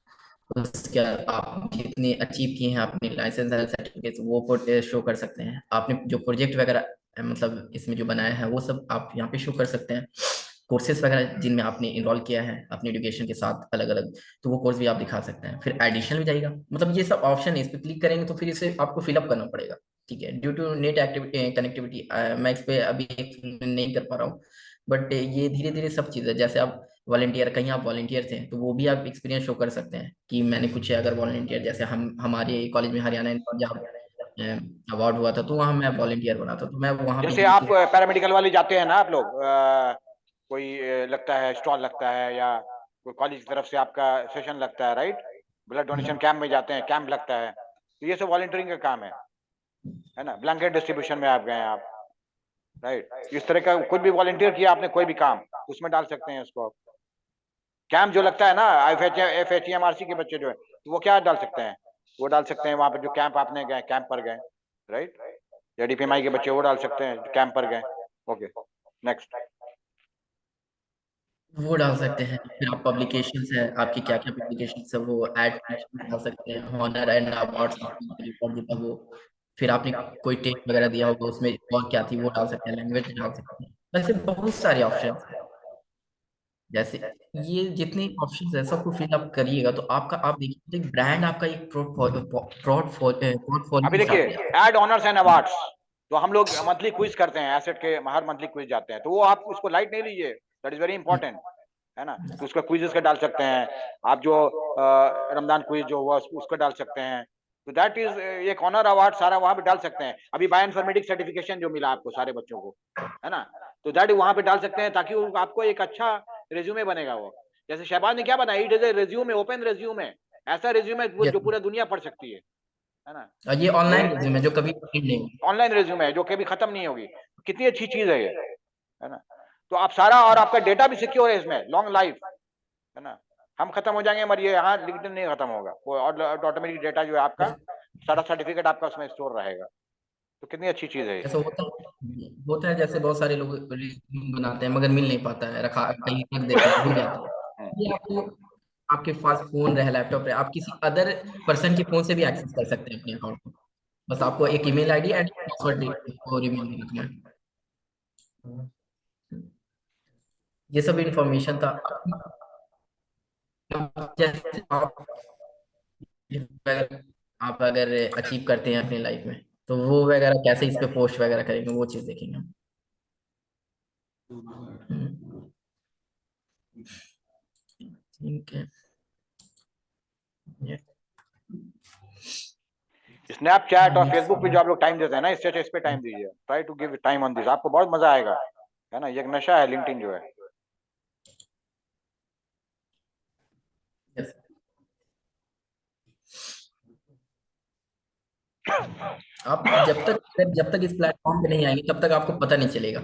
उसके बाद आप जितने अचीव किए हैं अपने लाइसेंस एंड सर्टिफिकेट वो शो कर सकते हैं। आपने जो प्रोजेक्ट वगैरह मतलब इसमें जो बनाया है वो सब आप यहाँ पे शो कर सकते हैं। कोर्सेज वगैरह जिनमें आपने इनरोल किया है अपनी एजुकेशन के साथ अलग अलग, तो वो कोर्स भी आप दिखा सकते हैं। फिर एडिशन भी जाएगा, मतलब ये सब ऑप्शन है, इस पर क्लिक करेंगे तो फिर इसे आपको फिलअप करना पड़ेगा। ठीक है, due to net activity connectivity मैं इस पे अभी नहीं कर पा रहा हूँ, बट ये धीरे धीरे सब चीज़ है। जैसे आप वॉलेंटियर, कहीं आप वॉलेंटियर थे तो वो भी आप एक्सपीरियंस शो कर सकते हैं कि मैंने कुछ अगर वॉलेंटियर, जैसे हमारे कॉलेज में हरियाणा अवार्ड हुआ था तो वहाँ मैं वॉलेंटियर बना था तो मैं वहाँ पे जैसे आप पैरामेडिकल वाले जाते हैं ना आप लोग, कोई लगता है स्टॉल लगता है या कोई कॉलेज की तरफ से आपका सेशन लगता है, राइट? ब्लड डोनेशन कैंप में जाते हैं, कैंप लगता है, तो ये सब वॉलंटियरिंग का काम है ना? ब्लैंकेट डिस्ट्रीब्यूशन में आप गए आप, राइट? इस तरह का कुछ भी वॉलंटियर किया आपने, कोई भी काम उसमें डाल सकते हैं उसको। कैंप जो लगता है ना FHMRC के बच्चे जो है, तो वो क्या डाल सकते हैं, वो डाल सकते हैं वहां पर जो कैंप आपने गए, कैंप पर गए, राइट, या DPMI के बच्चे वो डाल सकते हैं कैंप पर गए। Okay, next. वो डाल सकते हैं। फिर आप पब्लिकेशंस है आपकी, क्या क्या पब्लिकेशंस है वो ऐड डाल सकते हैं, हॉनर एंड अवार्ड्स वो। फिर आपने कोई टेस्ट वगैरह दिया होगा उसमें और क्या थी वो डाल सकते हैं, लैंग्वेज डाल सकते हैं। वैसे बहुत सारे ऑप्शन हैं। जैसे ये जितने ऑप्शंस है सबको फिल अप करिएगा तो आपका, आप देखिए तो एक ब्रांड आपका एक अभी पोर्टफोलियो देखिए, स्टार्ट हो जाएगा। एड ऑनर्स एंड अवार्ड्स, तो हम लोग मंथली क्विज करते हैं, एसेट के हर मंथली क्विज जाते हैं, तो वो आप उसको लाइट नहीं लीजिए, दैट इज वेरी इंपॉर्टेंट, है ना। तो उसका क्विजेस का डाल सकते हैं आप, जो रमजान क्विज जो हुआ उसको डाल सकते हैं, तो दैट इज एक ऑनर अवार्ड सारा वहां पे डाल सकते हैं। अभी बायोइन्फॉर्मेटिक सर्टिफिकेशन जो मिला आपको सारे बच्चों को, है ना, तो दैट वहां पे डाल सकते हैं, ताकि आपको एक अच्छा रिज्यूमे बनेगा वो। जैसे शहबाज ने क्या बनाया, it is a resume, open resume, ऐसा रिज्यूमे जो पूरा दुनिया पढ़ सकती है ना। और ये तो ऑनलाइन रिज्यूम है जो कभी प्रिंट नहीं होगी। ऑनलाइन रिज्यूमे है जो कभी खत्म नहीं होगी, कितनी अच्छी चीज है ये, है ना। तो आप सारा, और आपका डेटा भी सिक्योर है इसमें, लॉन्ग लाइफ, है ना। हम खत्म हो जाएंगे मगर ये यहाँ लिंक्डइन नहीं खत्म होगा, वो ऑटोमेटिक डेटा जो है आपका, सारा सर्टिफिकेट आपका उसमें स्टोर रहेगा, तो कितनी अच्छी चीज है ये। ऐसा होता है जैसे बहुत सारे लोग रिज्यूम बनाते हैं मगर मिल नहीं पाता है, रखा कहीं रख देते हैं, भूल जाते हैं। ये आपको, आपके पास फोन रहे, लैपटॉप रहे, आप किसी अदर पर्सन के फोन से भी एक्सेस कर सकते हैं अपने अकाउंट को। बस आपको एक ईमेल आईडी एंड पासवर्ड को रिमेल रखना है। ये सब इंफॉर्मेशन था। जैसे आप अगर अचीव करते हैं अपनी लाइफ में तो वो वगैरह कैसे इस पे पोस्ट वगैरह करेंगे, वो चीज देखेंगे हम। ठीक है। ये स्नैपचैट और फेसबुक पे जो आप लोग टाइम देते हैं ना, इससे अच्छा इस पे टाइम दीजिए, try to give time on this, आपको बहुत मजा आएगा, है ना। ये एक नशा है लिंक्डइन जो है। yes। आप जब तक इस प्लेटफॉर्म पे नहीं आएंगे तब तक आपको पता नहीं चलेगा।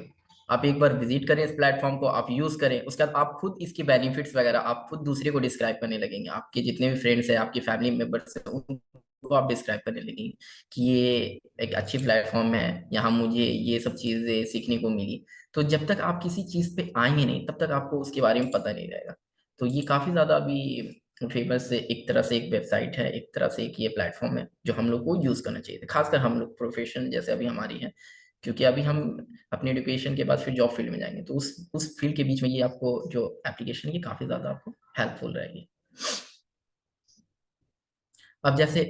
आप एक बार विजिट करें इस प्लेटफॉर्म को, आप यूज करें, उसके बाद आप खुद इसके बेनिफिट्स वगैरह आप खुद दूसरे को डिस्क्राइब करने लगेंगे। आपके जितने भी फ्रेंड्स हैं, आपके फैमिली मेंबर्स हैं, उनको आप डिस्क्राइब करने लगेंगे कि ये एक अच्छी प्लेटफॉर्म है, यहाँ मुझे ये सब चीजें सीखने को मिली। तो जब तक आप किसी चीज पे आएंगे नहीं तब तक आपको उसके बारे में पता नहीं रहेगा। तो ये काफी ज्यादा अभी फेमस है, एक तरह से एक वेबसाइट है, एक तरह से एक ये प्लेटफॉर्म है जो हम लोग को यूज करना चाहिए, खासकर हम लोग प्रोफेशन जैसे अभी हमारी है। क्योंकि अभी हम अपनी एजुकेशन के बाद फिर जॉब फील्ड में जाएंगे तो उस फील्ड के बीच में ये आपको जो एप्लीकेशन है ये काफी ज्यादा आपको हेल्पफुल रहेगी। अब जैसे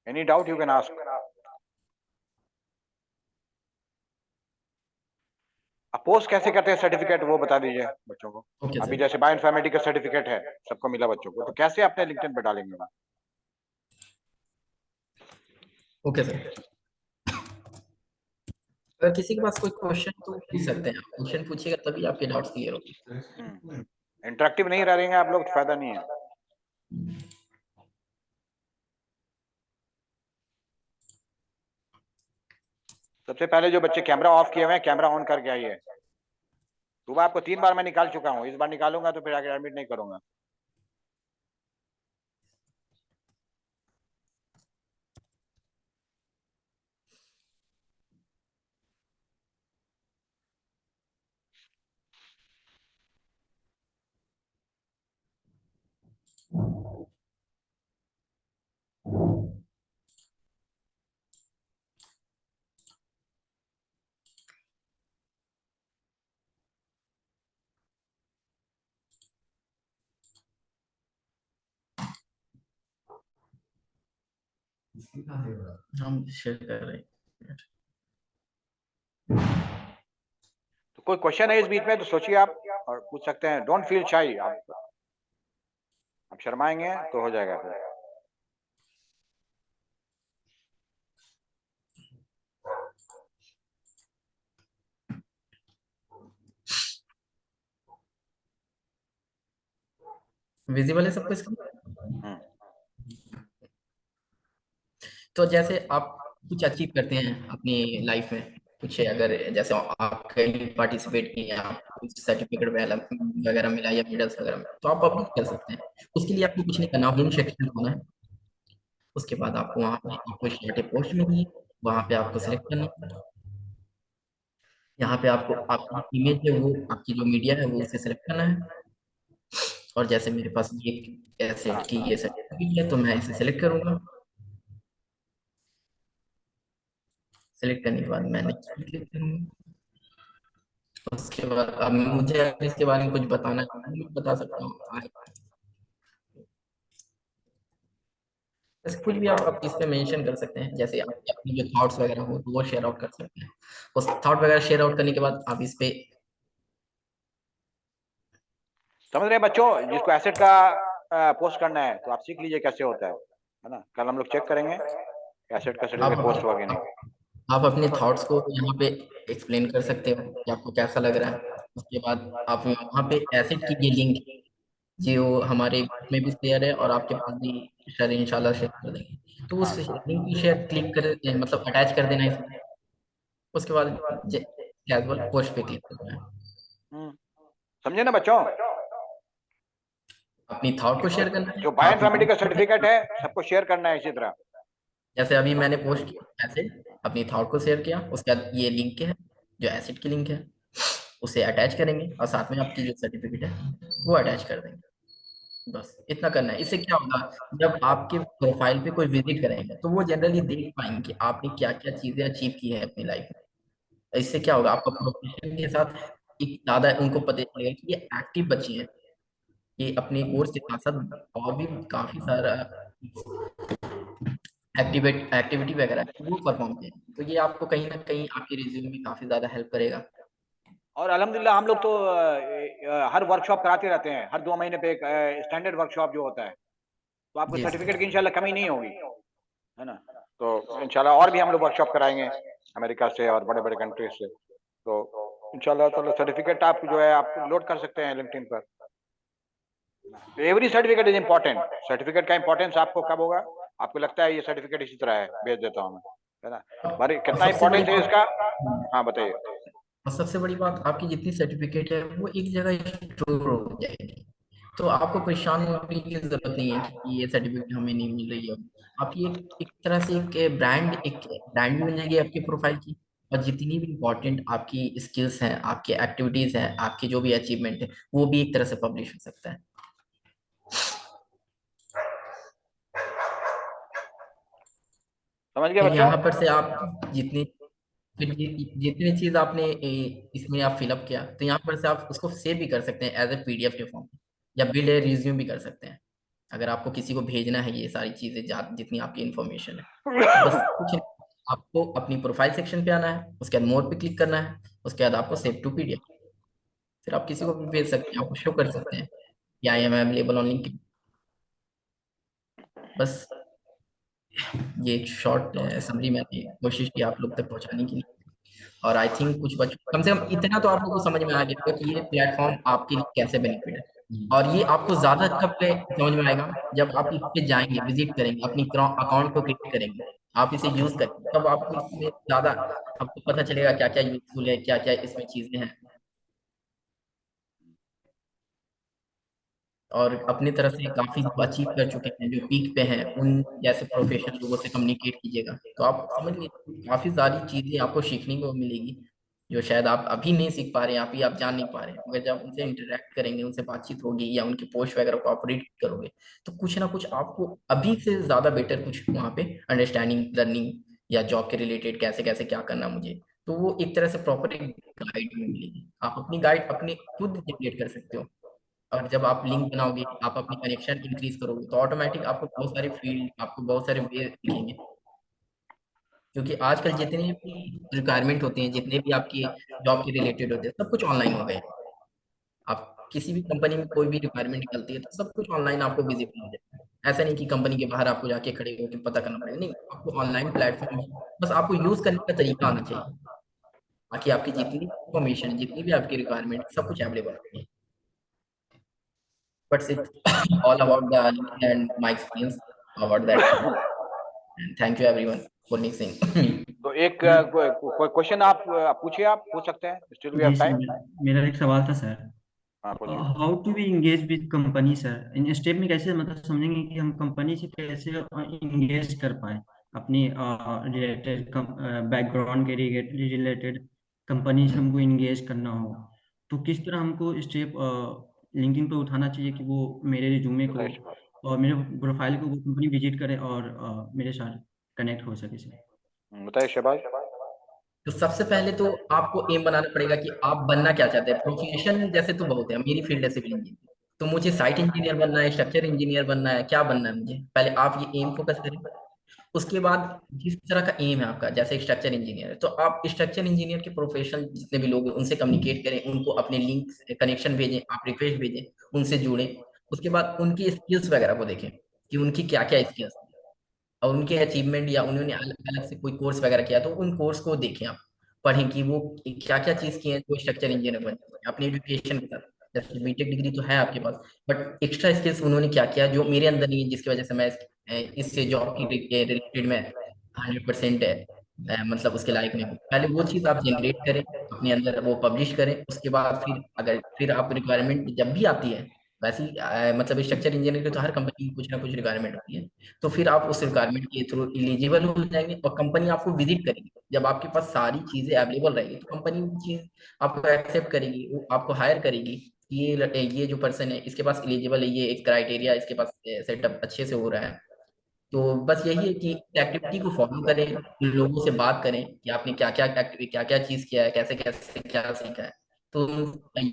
any doubt you can ask. Post कैसे करते हैं सर्टिफिकेट, वो बता दीजिए बच्चों को। ओके अभी सर। जैसे बायोइन्फॉर्मेटिक का सर्टिफिकेट है, सबको मिला बच्चों को, तो कैसे अपने लिंक्डइन पे डालेंगे। Okay sir. अगर किसी के पास कोई क्वेश्चन तो पूछ सकते हैं, क्वेश्चन पूछिएगा तभी आपके डाउट्स क्लियर होंगे। इंटरेक्टिव नहीं रहेंगे आप लोग तो फायदा नहीं है। सबसे पहले जो बच्चे कैमरा ऑफ किए हुए हैं, कैमरा ऑन करके आइए। सुबह आपको 3 बार मैं निकाल चुका हूँ, इस बार निकालूंगा तो फिर आगे एडमिट नहीं करूंगा। हम शेयर कर रहे हैं। तो कोई क्वेश्चन है इस बीच में तो सोचिए आप और पूछ सकते हैं, डोंट फील शाई। आप शर्माएंगे तो हो जाएगा फिर। विजिबल है सबको इसका? हम्म, तो जैसे आप कुछ अचीव करते हैं अपनी लाइफ में, कुछ अगर जैसे आप कहीं पार्टिसिपेट किए हैं, आपको सर्टिफिकेट वगैरह मिला या मेडल्स वगैरह मिला, तो आप पब्लिक कर सकते हैं। उसके लिए आपको कुछ नहीं करना, होम सेक्शन होना है। उसके बाद आपको वहाँ पे आपको स्टार्ट पोस्ट मिली है, वहाँ पे आपको सिलेक्ट करना है। यहाँ पे आपको आपकी इमेज है वो, आपकी जो मीडिया है वो उसे सिलेक्ट करना है। और जैसे मेरे पास ये एसेट की ये सर्टिफिकेट है, तो मैं इसे सिलेक्ट करूंगा। सिलेक्ट करने के बाद मैं नेक्स्ट पे क्लिक करूंगा। उसके बाद अब मुझे अगर इसके बारे में कुछ बताना है तो मैं बता सकता हूँ। जैसे कुछ भी आप इस पे मेंशन कर सकते हैं, जैसे आपके अपनी जो थॉट्स वगैरह हो तो वो शेयर आउट कर सकते हैं। उस थॉट वगैरह शेयर आउट करने के बाद आप इस पे समझ रहे हैं बच्चों? जिसको एसेट का पोस्ट करना है तो आप सीख लीजिए कैसे होता है ना? कल हम लोग चेक करेंगे एसेट का आप सर्टिफिकेट पोस्ट हुआ कि नहीं। आप अपने थॉट्स को यहाँ पे एक्सप्लेन कर सकते हो कि आपको कैसा लग रहा है। उसके बाद आप वहाँ पे एसिड की ये लिंक जो हमारे ग्रुप में भी शेयर है और आपके पास भी सर इंशाल्लाह शेयर कर देंगे, तो उस लिंक की शेयर क्लिक कर मतलब अटैच कर देना है इसमें। उसके बाद कैजुअल पोस्ट पे क्लिक करना है। हम्म, समझे ना बच्चों? अपनी थॉट को शेयर करना है जो बायोइन्फॉर्मेटिक्स का आप। सर्टिफिकेट है सबको शेयर करना है इसी तरह। जैसे अभी मैंने पोस्ट किया ऐसे, अपनी थॉट को शेयर किया, उसके बाद ये लिंक है जो एसिड की लिंक है उसे अटैच करेंगे और साथ में आपकी जो सर्टिफिकेट है वो अटैच कर देंगे। बस इतना करना है। इससे क्या होगा, जब आपके प्रोफाइल पे कोई विजिट करेंगे तो वो जनरली देख पाएंगे कि आपने क्या क्या चीजें अचीव की है अपनी लाइफ में। इससे क्या होगा, आपका प्रोफेशन के साथ एक ज्यादा उनको पता चलेगा कि ये एक्टिव बच्चे हैं, ये अपने कोर्स के साथ साथ और भी काफी सारा एक्टिविटी वगैरह है, वो परफॉर्म किए। तो ये आपको कहीं ना कहीं आपके रिज्यूम में काफी ज्यादा हेल्प करेगा। और अल्हम्दुलिल्लाह हम लोग तो हर वर्कशॉप कराते रहते हैं, हर 2 महीने पे एक स्टैंडर्ड वर्कशॉप जो होता है, तो आपको जी सर। सर्टिफिकेट की इंशाल्लाह कमी नहीं होगी, है ना? तो इंशाल्लाह और भी हम लोग वर्कशॉप कराएंगे अमेरिका से और बड़े बड़े कंट्रीज से। तो इंशाल्लाह ताला सर्टिफिकेट आप जो है आप लोड कर सकते हैं लिंक्डइन पर। Every certificate is important. Certificate का इंपॉर्टेंस आपको कब होगा, आपको लगता है ये सर्टिफिकेट इसी तरह है, भेज देता हूँ मैं, है ना? बारी और कितना सबसे बड़ी इंपॉर्टेंस है इसका? बात, हाँ बताइए। और सबसे बड़ी बात, आपकी जितनी सर्टिफिकेट है वो एक जगह स्टोर हो जाएगी। तो आपको परेशान होने की जरूरत नहीं है कि ये सर्टिफिकेट हमें नहीं मिल रही है। आपकी एक तरह से एक ब्रांड भी बन जाएगी आपकी प्रोफाइल की। और जितनी भी इम्पोर्टेंट आपकी स्किल्स हैं, आपकी एक्टिविटीज हैं, आपकी जो भी अचीवमेंट है, वो भी एक तरह से पब्लिश हो सकता है। समझ गए फिर बच्चों? यहाँ पर से आप जितनी फिर जितनी चीज आपने इसमें आप फिलअप किया, तो यहाँ पर से आप उसको सेव भी कर सकते हैं एज ए पीडीएफ के फॉर्म में, या बिल्ड ए रिज्यूम भी कर सकते हैं। अगर आपको किसी को भेजना है ये सारी चीजें जितनी आपकी इन्फॉर्मेशन है, तो बस कुछ नहीं, आपको अपनी प्रोफाइल सेक्शन पे आना है, उसके बाद मोर पे क्लिक करना है, उसके बाद आपको सेव टू पीडीएफ, फिर आप किसी को भी भेज सकते हैं, आपको शो कर सकते हैं कि I am available on LinkedIn. बस ये एक शॉर्ट समरी मैंने कोशिश की आप लोग तक पहुंचाने की। और आई थिंक कुछ बच्चों, कम से कम इतना तो आप लोगों को समझ में आ गया होगा कि ये प्लेटफॉर्म आपके लिए कैसे बेनिफिट है। और ये आपको ज्यादा कब पे समझ में आएगा, जब आप इस पे जाएंगे, विजिट करेंगे, अपनी अकाउंट को क्रिएट करेंगे, आप इसे यूज करेंगे, तब आपको इसमें ज्यादा आपको पता चलेगा क्या क्या यूजफुल है, क्या क्या इसमें चीजें हैं। और अपनी तरफ से काफी अचीव कर चुके हैं, जो पीक पे हैं, उन जैसे प्रोफेशनल लोगों से कम्युनिकेट कीजिएगा, तो आप समझ लीजिए काफी सारी चीजें आपको सीखने को मिलेगी, जो शायद आप अभी नहीं सीख पा रहे हैं, अभी आप जान नहीं पा रहे हैं। मगर जब उनसे इंटरेक्ट करेंगे, उनसे बातचीत होगी या उनके पोस्ट वगैरह को आप रीड करोगे, तो कुछ ना कुछ आपको अभी से ज्यादा बेटर कुछ वहाँ पे अंडरस्टैंडिंग, लर्निंग या जॉब के रिलेटेड कैसे कैसे क्या करना मुझे, तो वो एक तरह से प्रॉपर एक गाइड मिलेगी। आप अपनी गाइड अपने खुद जनरेट कर सकते हो। और जब आप लिंक बनाओगे, आप अपनी कनेक्शन इंक्रीज करोगे, तो ऑटोमेटिक आपको बहुत सारे फील्ड, आपको बहुत सारे वे दिखेंगे। क्योंकि आजकल जितने भी रिक्वायरमेंट होते हैं, जितने भी आपकी जॉब के रिलेटेड होते हैं, सब कुछ ऑनलाइन हो गए हैं। आप किसी भी कंपनी में कोई भी रिक्वायरमेंट निकलती है तो सब कुछ ऑनलाइन आपको विजिबल हो जाता है। ऐसा नहीं कि कंपनी के बाहर आपको जाके खड़े होकर पता करना पड़ेगा, नहीं, आपको ऑनलाइन प्लेटफॉर्म है, बस आपको यूज करने का तरीका आना चाहिए। बाकी आपकी जितनी भी इंफॉर्मेशन, जितनी भी आपकी रिक्वायरमेंट, सब कुछ अवेलेबल है। but it's all about the LinkedIn and my experience about that. And thank you everyone for listening me. तो एक कोई क्वेश्चन आप पूछिए, आप पूछ सकते हैं, स्टिल वी हैव जी सर, टाइम। मेरा एक सवाल था सर। हाँ पूछिए। How to be engage with company sir, इन स्टेप में कैसे मतलब समझेंगे कि हम कंपनी से कैसे इंगेज कर पाए अपनी रिलेटेड बैकग्राउंड के रिलेटेड कंपनी से हमको इंगेज करना हो, तो किस तरह हमको स्टेप लिंक्डइन पे उठाना चाहिए कि वो मेरे रिज्यूमे को बताइए और मेरे प्रोफाइल को वो कंपनी विजिट करे और मेरे साथ कनेक्ट हो सके सर। बताइए शहबाज। तो सबसे पहले तो आपको एम बनाना पड़ेगा कि आप बनना क्या चाहते हैं। प्रोफेशन जैसे तो बहुत है, मेरी फील्ड है सिविल इंजीनियर, तो मुझे साइट इंजीनियर बनना है, स्ट्रक्चर इंजीनियर बनना है, क्या बनना है मुझे, पहले आप ये एम फोकस करें। उसके बाद जिस तरह का एम है आपका, जैसे स्ट्रक्चर इंजीनियर है तो आप स्ट्रक्चर इंजीनियर के प्रोफेशनल जितने भी लोग हैं उनसे कम्युनिकेट करें, उनको अपने लिंक कनेक्शन भेजें, आप रिक्वेस्ट भेजें, उनसे जुड़ें। उसके बाद उनकी स्किल्स वगैरह को देखें कि उनकी क्या क्या स्किल्स, और उनके अचीवमेंट या उन्होंने अलग अलग से कोई कोर्स वगैरह किया तो उन कोर्स को देखें आप, पढ़ें कि वो क्या क्या चीज़ की है जो स्ट्रक्चर इंजीनियर बन सकते हैं अपनी एजुकेशन के साथ। जैसे बीटेक डिग्री तो है आपके पास, बट एक्स्ट्रा स्किल्स उन्होंने क्या किया जो मेरे अंदर नहीं है, जिसकी वजह से मैं इससे जॉब की रिलेटेड में 100% मतलब उसके लायक नहीं हूँ। पहले वो चीज़ आप जनरेट करें, अपने अंदर वो पब्लिश करें। उसके बाद फिर आप रिक्वायरमेंट जब भी आती है, वैसे ही मतलब स्ट्रक्चर इंजीनियर की तो हर कंपनी की कुछ ना कुछ रिक्वायरमेंट होती है, तो फिर आप उस रिक्वायरमेंट के थ्रू एलिजिबल हो जाएंगे और कंपनी आपको विजिट करेगी। जब आपके पास सारी चीजें अवेलेबल रहेगी तो कंपनी वो चीज आपको एक्सेप्ट करेगी, वो आपको हायर करेगी। ये जो पर्सन है इसके पास एलिजिबल है, ये एक क्राइटेरिया इसके पास सेटअप अच्छे से हो रहा है। तो बस यही है कि एक्टिविटी को फॉलो करें, लोगों से बात करें कि आपने क्या क्या चीज किया है, कैसे कैसे क्या सीखा है। तो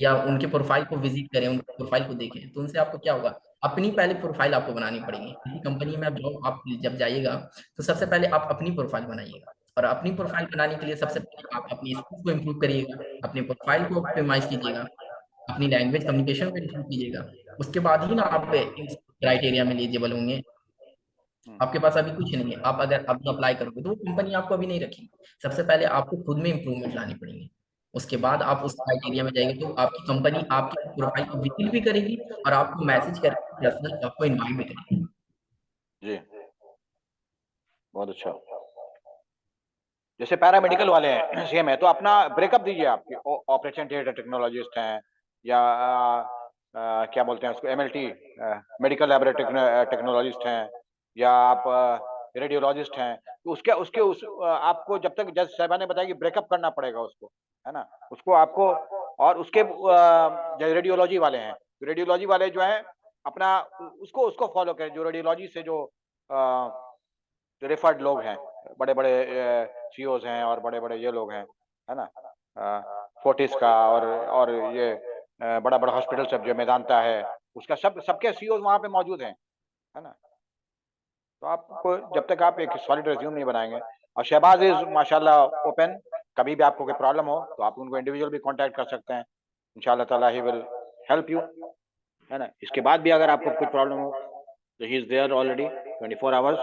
या उनके प्रोफाइल को विजिट करें, उनके प्रोफाइल को देखें, तो उनसे आपको क्या होगा, अपनी पहले प्रोफाइल आपको बनानी पड़ेगी। किसी कंपनी में आप जब जाइएगा तो सबसे पहले आप अपनी प्रोफाइल बनाइएगा, और अपनी प्रोफाइल बनाने के लिए सबसे पहले आप अपनी स्किल्स को इम्प्रूव करिएगा, अपने प्रोफाइल को ऑप्टिमाइज कीजिएगा, अपनी लैंग्वेज कम्युनिकेशन को इम्प्रूव कीजिएगा। उसके बाद ही ना आप इस क्राइटेरिया में एलिजिबल होंगे। आपके पास अभी कुछ नहीं है, आप अगर अभी अप्लाई करोगे तो वो कंपनी आपको अभी नहीं रखेगी। सबसे पहले आपको खुद में इंप्रूवमेंट लानी पड़ेंगे, उसके बाद आप उस क्राइटेरिया में जाएंगे तो आपकी कंपनी आपकी प्रोफाइल को विजिट भी करेगी और आपको मैसेज करके पर्सनल आपको इनवाइट भी करेगी। जी बहुत अच्छा। जैसे पैरामेडिकल वाले हैं सेम है, तो अपना ब्रेकअप दीजिए। आपके ऑपरेशन थिएटर टेक्नोलॉजिस्ट हैं, या क्या बोलते हैं उसको, एमएलटी मेडिकल लैबोरेटरी टेक्नोलॉजिस्ट हैं, या आप रेडियोलॉजिस्ट हैं, तो उसके उसके उस आपको जब तक जज साहबा ने बताया कि ब्रेकअप करना पड़ेगा उसको, है ना, उसको आपको। और उसके जो रेडियोलॉजी वाले हैं, रेडियोलॉजी वाले जो हैं अपना उसको उसको फॉलो करें, जो रेडियोलॉजी से जो रेफर्ड लोग हैं, बड़े बड़े सीओज हैं और बड़े बड़े ये लोग हैं, है ना, फोर्टिस का और ये बड़ा बड़ा हॉस्पिटल सब जो मेदांता है उसका सबके सीओज वहाँ पे मौजूद हैं, है ना। तो आपको जब तक आप एक सॉलिड रिज्यूम नहीं बनाएंगे, और शहबाज इज माशाल्लाह ओपन, कभी भी आपको कोई प्रॉब्लम हो तो आप उनको इंडिविजुअल भी कांटेक्ट कर सकते हैं, इंशाल्लाह ताला ही विल हेल्प यू, है ना। इसके बाद भी अगर आपको कोई प्रॉब्लम हो तो he is there already 24 hours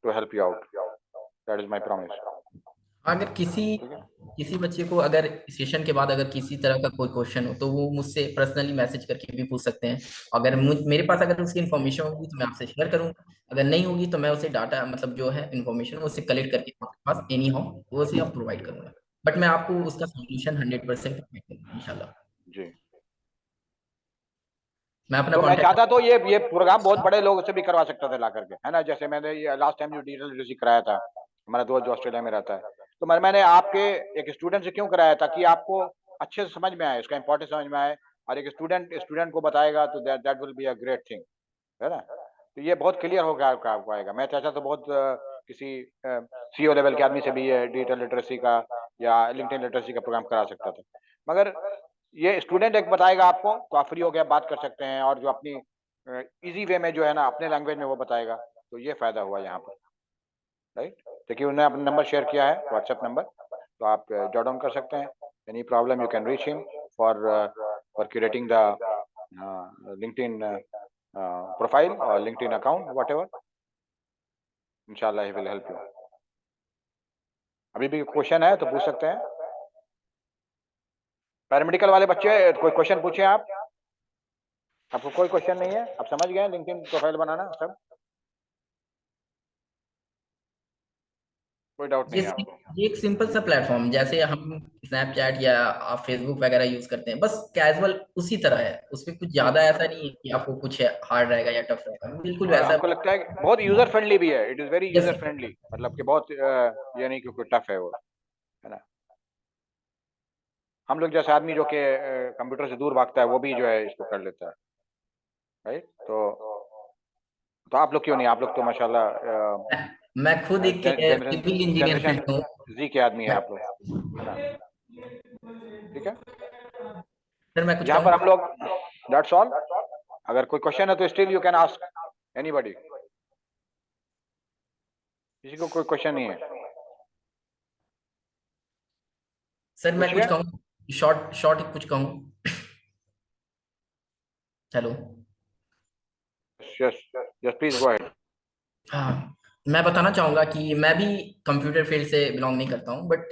to help you out, that is my promise. अगर किसी बच्चे को अगर सेशन के बाद अगर किसी तरह का कोई क्वेश्चन हो तो वो मुझसे पर्सनली मैसेज करके भी पूछ सकते हैं। अगर मेरे पास अगर उसकी इन्फॉर्मेशन होगी तो मैं आपसे शेयर करूंगा, अगर नहीं होगी तो मैं उसे डाटा मतलब जो है इन्फॉर्मेशन उसे कलेक्ट करके आपके पास एनी हाउ वो उसे आप प्रोवाइड करूंगा। बट मैं आपको उसका सोल्यूशन 100% प्रोवाइड करूंगा इंशाल्लाह। जी। मैं अपना तो मैं कॉन्टैक्ट। चाहता तो ये प्रोग्राम बहुत बड़े लोगों से भी करवा सकता था ला करके, है ना। जैसे मैंने ये लास्ट टाइम जो डिजिटल लिटरेसी कराया था, हमारा दोस्त जो ऑस्ट्रेलिया में रहता है, तो मैंने आपके एक स्टूडेंट से क्यों कराया था कि आपको अच्छे से समझ में आए, इसका इंपॉर्टेंस समझ में आए, और एक स्टूडेंट को बताएगा तो that will be a great thing, है ना। तो ये बहुत क्लियर हो गया आपको आएगा। मैं चाहता तो बहुत किसी सीईओ लेवल के आदमी से भी ये डिजिटल लिटरेसी का या लिंक्डइन लिटरेसी का प्रोग्राम करा सकता था, मगर ये स्टूडेंट एक बताएगा आपको तो आप फ्री हो गया बात कर सकते हैं, और जो अपनी इजी वे में जो है ना अपने लैंग्वेज में वो बताएगा, तो ये फायदा हुआ यहाँ पर, राइट। देखिए उन्होंने अपना नंबर शेयर किया है, व्हाट्सएप नंबर, तो आप जॉट डाउन कर सकते हैं। Any problem you can reach him for creating the LinkedIn profile और लिंक्डइन अकाउंट वट एवर, इंशाल्लाह ही विल हेल्प यू। अभी भी क्वेश्चन है तो पूछ सकते हैं। पैरामेडिकल वाले बच्चे कोई क्वेश्चन पूछे आप। आपको कोई क्वेश्चन नहीं है? आप समझ गए लिंक्डइन प्रोफाइल बनाना सब? कोई डाउट नहीं है आपको? ये एक सिंपल सा प्लेटफॉर्म, जैसे हम स्नैपचैट या आप फेसबुक वगैरह यूज करते हैं, बस कैजुअल उसी तरह है। उसमें कुछ ज्यादा ऐसा नहीं है कि आपको कुछ हार्ड रहेगा या टफ रहेगा, बिल्कुल और वैसा। आपको लगता है कि बहुत यूजर फ्रेंडली भी है? It is very yes user friendly, मतलब कि बहुत ये नहीं कि कोई टफ है वो, है ना? हम लोग जैसे आदमी जो कि कंप्यूटर से दूर भागता है वो भी जो है इसको कर लेता है, राइट? तो आप लोग क्यों नहीं? आप लोग तो माशाल्लाह मैं खुद एक सिविल इंजीनियर जनरेशन फील्ड हूँ। जी के आदमी है आप लोग, है ना? ठीक है, सर मैं कुछ यहाँ पर कहूँ? हम लोग, दैट्स ऑल। अगर कोई क्वेश्चन है तो still you can ask anybody. किसी को कोई क्वेश्चन नहीं है? सर मैं कुछ पूछिए। कहूँ, शॉर्ट शॉर्ट कुछ कहूँ? Hello. Yes yes, please go ahead. हाँ, मैं बताना चाहूंगा कि मैं भी कंप्यूटर फील्ड से बिलोंग नहीं करता हूँ, बट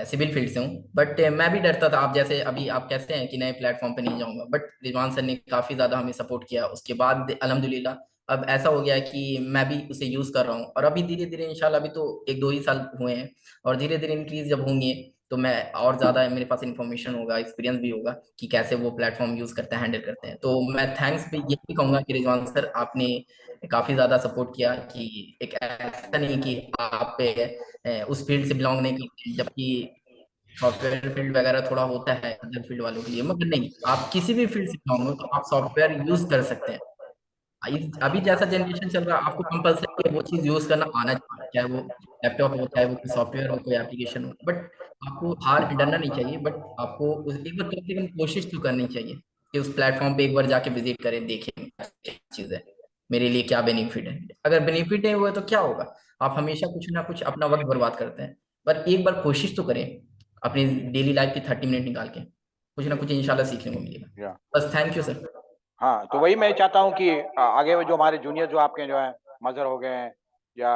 सिविल फील्ड से हूँ। बट मैं भी डरता था, आप जैसे अभी आप कहते हैं कि नए प्लेटफॉर्म पे नहीं जाऊंगा, बट रिजवान सर ने काफी ज्यादा हमें सपोर्ट किया। उसके बाद अल्हम्दुलिल्लाह अब ऐसा हो गया कि मैं भी उसे यूज कर रहा हूँ, और अभी धीरे धीरे इंशाल्लाह, अभी तो 1-2 ही साल हुए हैं, और धीरे धीरे इंक्रीज जब होंगे तो मैं और ज्यादा मेरे पास इंफॉर्मेशन होगा, एक्सपीरियंस भी होगा कि कैसे वो प्लेटफॉर्म यूज करते हैं, हैंडल करते हैं। तो मैं थैंक्स भी ये भी कहूंगा कि रिजवान सर आपने काफी ज्यादा सपोर्ट किया, कि एक ऐसा नहीं कि आप उस फील्ड से बिलोंग नहीं करते हैं, जबकि सॉफ्टवेयर फील्ड वगैरह थोड़ा होता है अदर फील्ड वालों के लिए, मगर नहीं, आप किसी भी फील्ड से बिलोंग हो तो आप सॉफ्टवेयर यूज कर सकते हैं। अभी जैसा जनरेशन चल रहा है, आपको कंपलसरी है वो चीज यूज करना आना चाहिए, चाहे वो लैपटॉप हो, चाहे वो कोई सॉफ्टवेयर हो, कोई एप्लीकेशन हो। बट आपको हार डरना नहीं चाहिए, बट आपको एक बार कम से कम कोशिश तो करनी चाहिए कि उस प्लेटफॉर्म पे एक बार जाके विजिट करें, देखें क्या चीज है, मेरे लिए क्या बेनिफिट है। अगर बेनिफिट नहीं हुआ तो क्या होगा, आप हमेशा कुछ ना कुछ अपना वक्त बर्बाद करते हैं, पर एक बार कोशिश तो करें, अपनी डेली लाइफ की 30 मिनट निकाल के कुछ ना कुछ इंशाल्लाह सीखने को मिलेगा। या बस थैंक यू सर। हाँ, तो वही मैं चाहता हूँ कि आगे वो जो हमारे जूनियर जो आपके जो है मजहर हो गए हैं या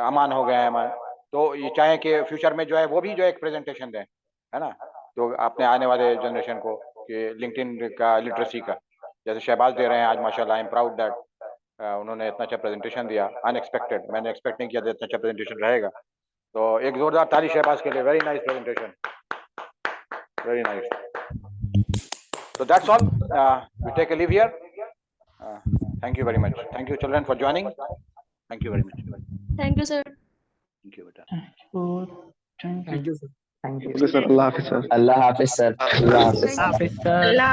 अमान हो गए हैं हमारे, तो ये चाहें कि फ्यूचर में जो है वो भी जो है एक प्रेजेंटेशन दें, है ना? तो अपने आने वाले जनरेशन को कि लिंक्डइन का लिटरेसी का, जैसे शहबाज दे रहे हैं आज माशाल्लाह। आई एम प्राउड दैट उन्होंने इतना अच्छा प्रेजेंटेशन दिया, अनएक्सपेक्टेड, मैंने एक्सपेक्ट नहीं किया था इतना अच्छा प्रेजेंटेशन रहेगा। तो एक जोरदार ताली शहबाज के लिए, very nice presentation, very nice. So that's all. We take a leave here. Thank you very much. Thank you, children, for joining. Thank you very much. Thank you, sir. Thank you, beta. Thank you sir. Okay sir, Allah Hafiz sir. Allah Hafiz sir, Allah Hafiz. Allah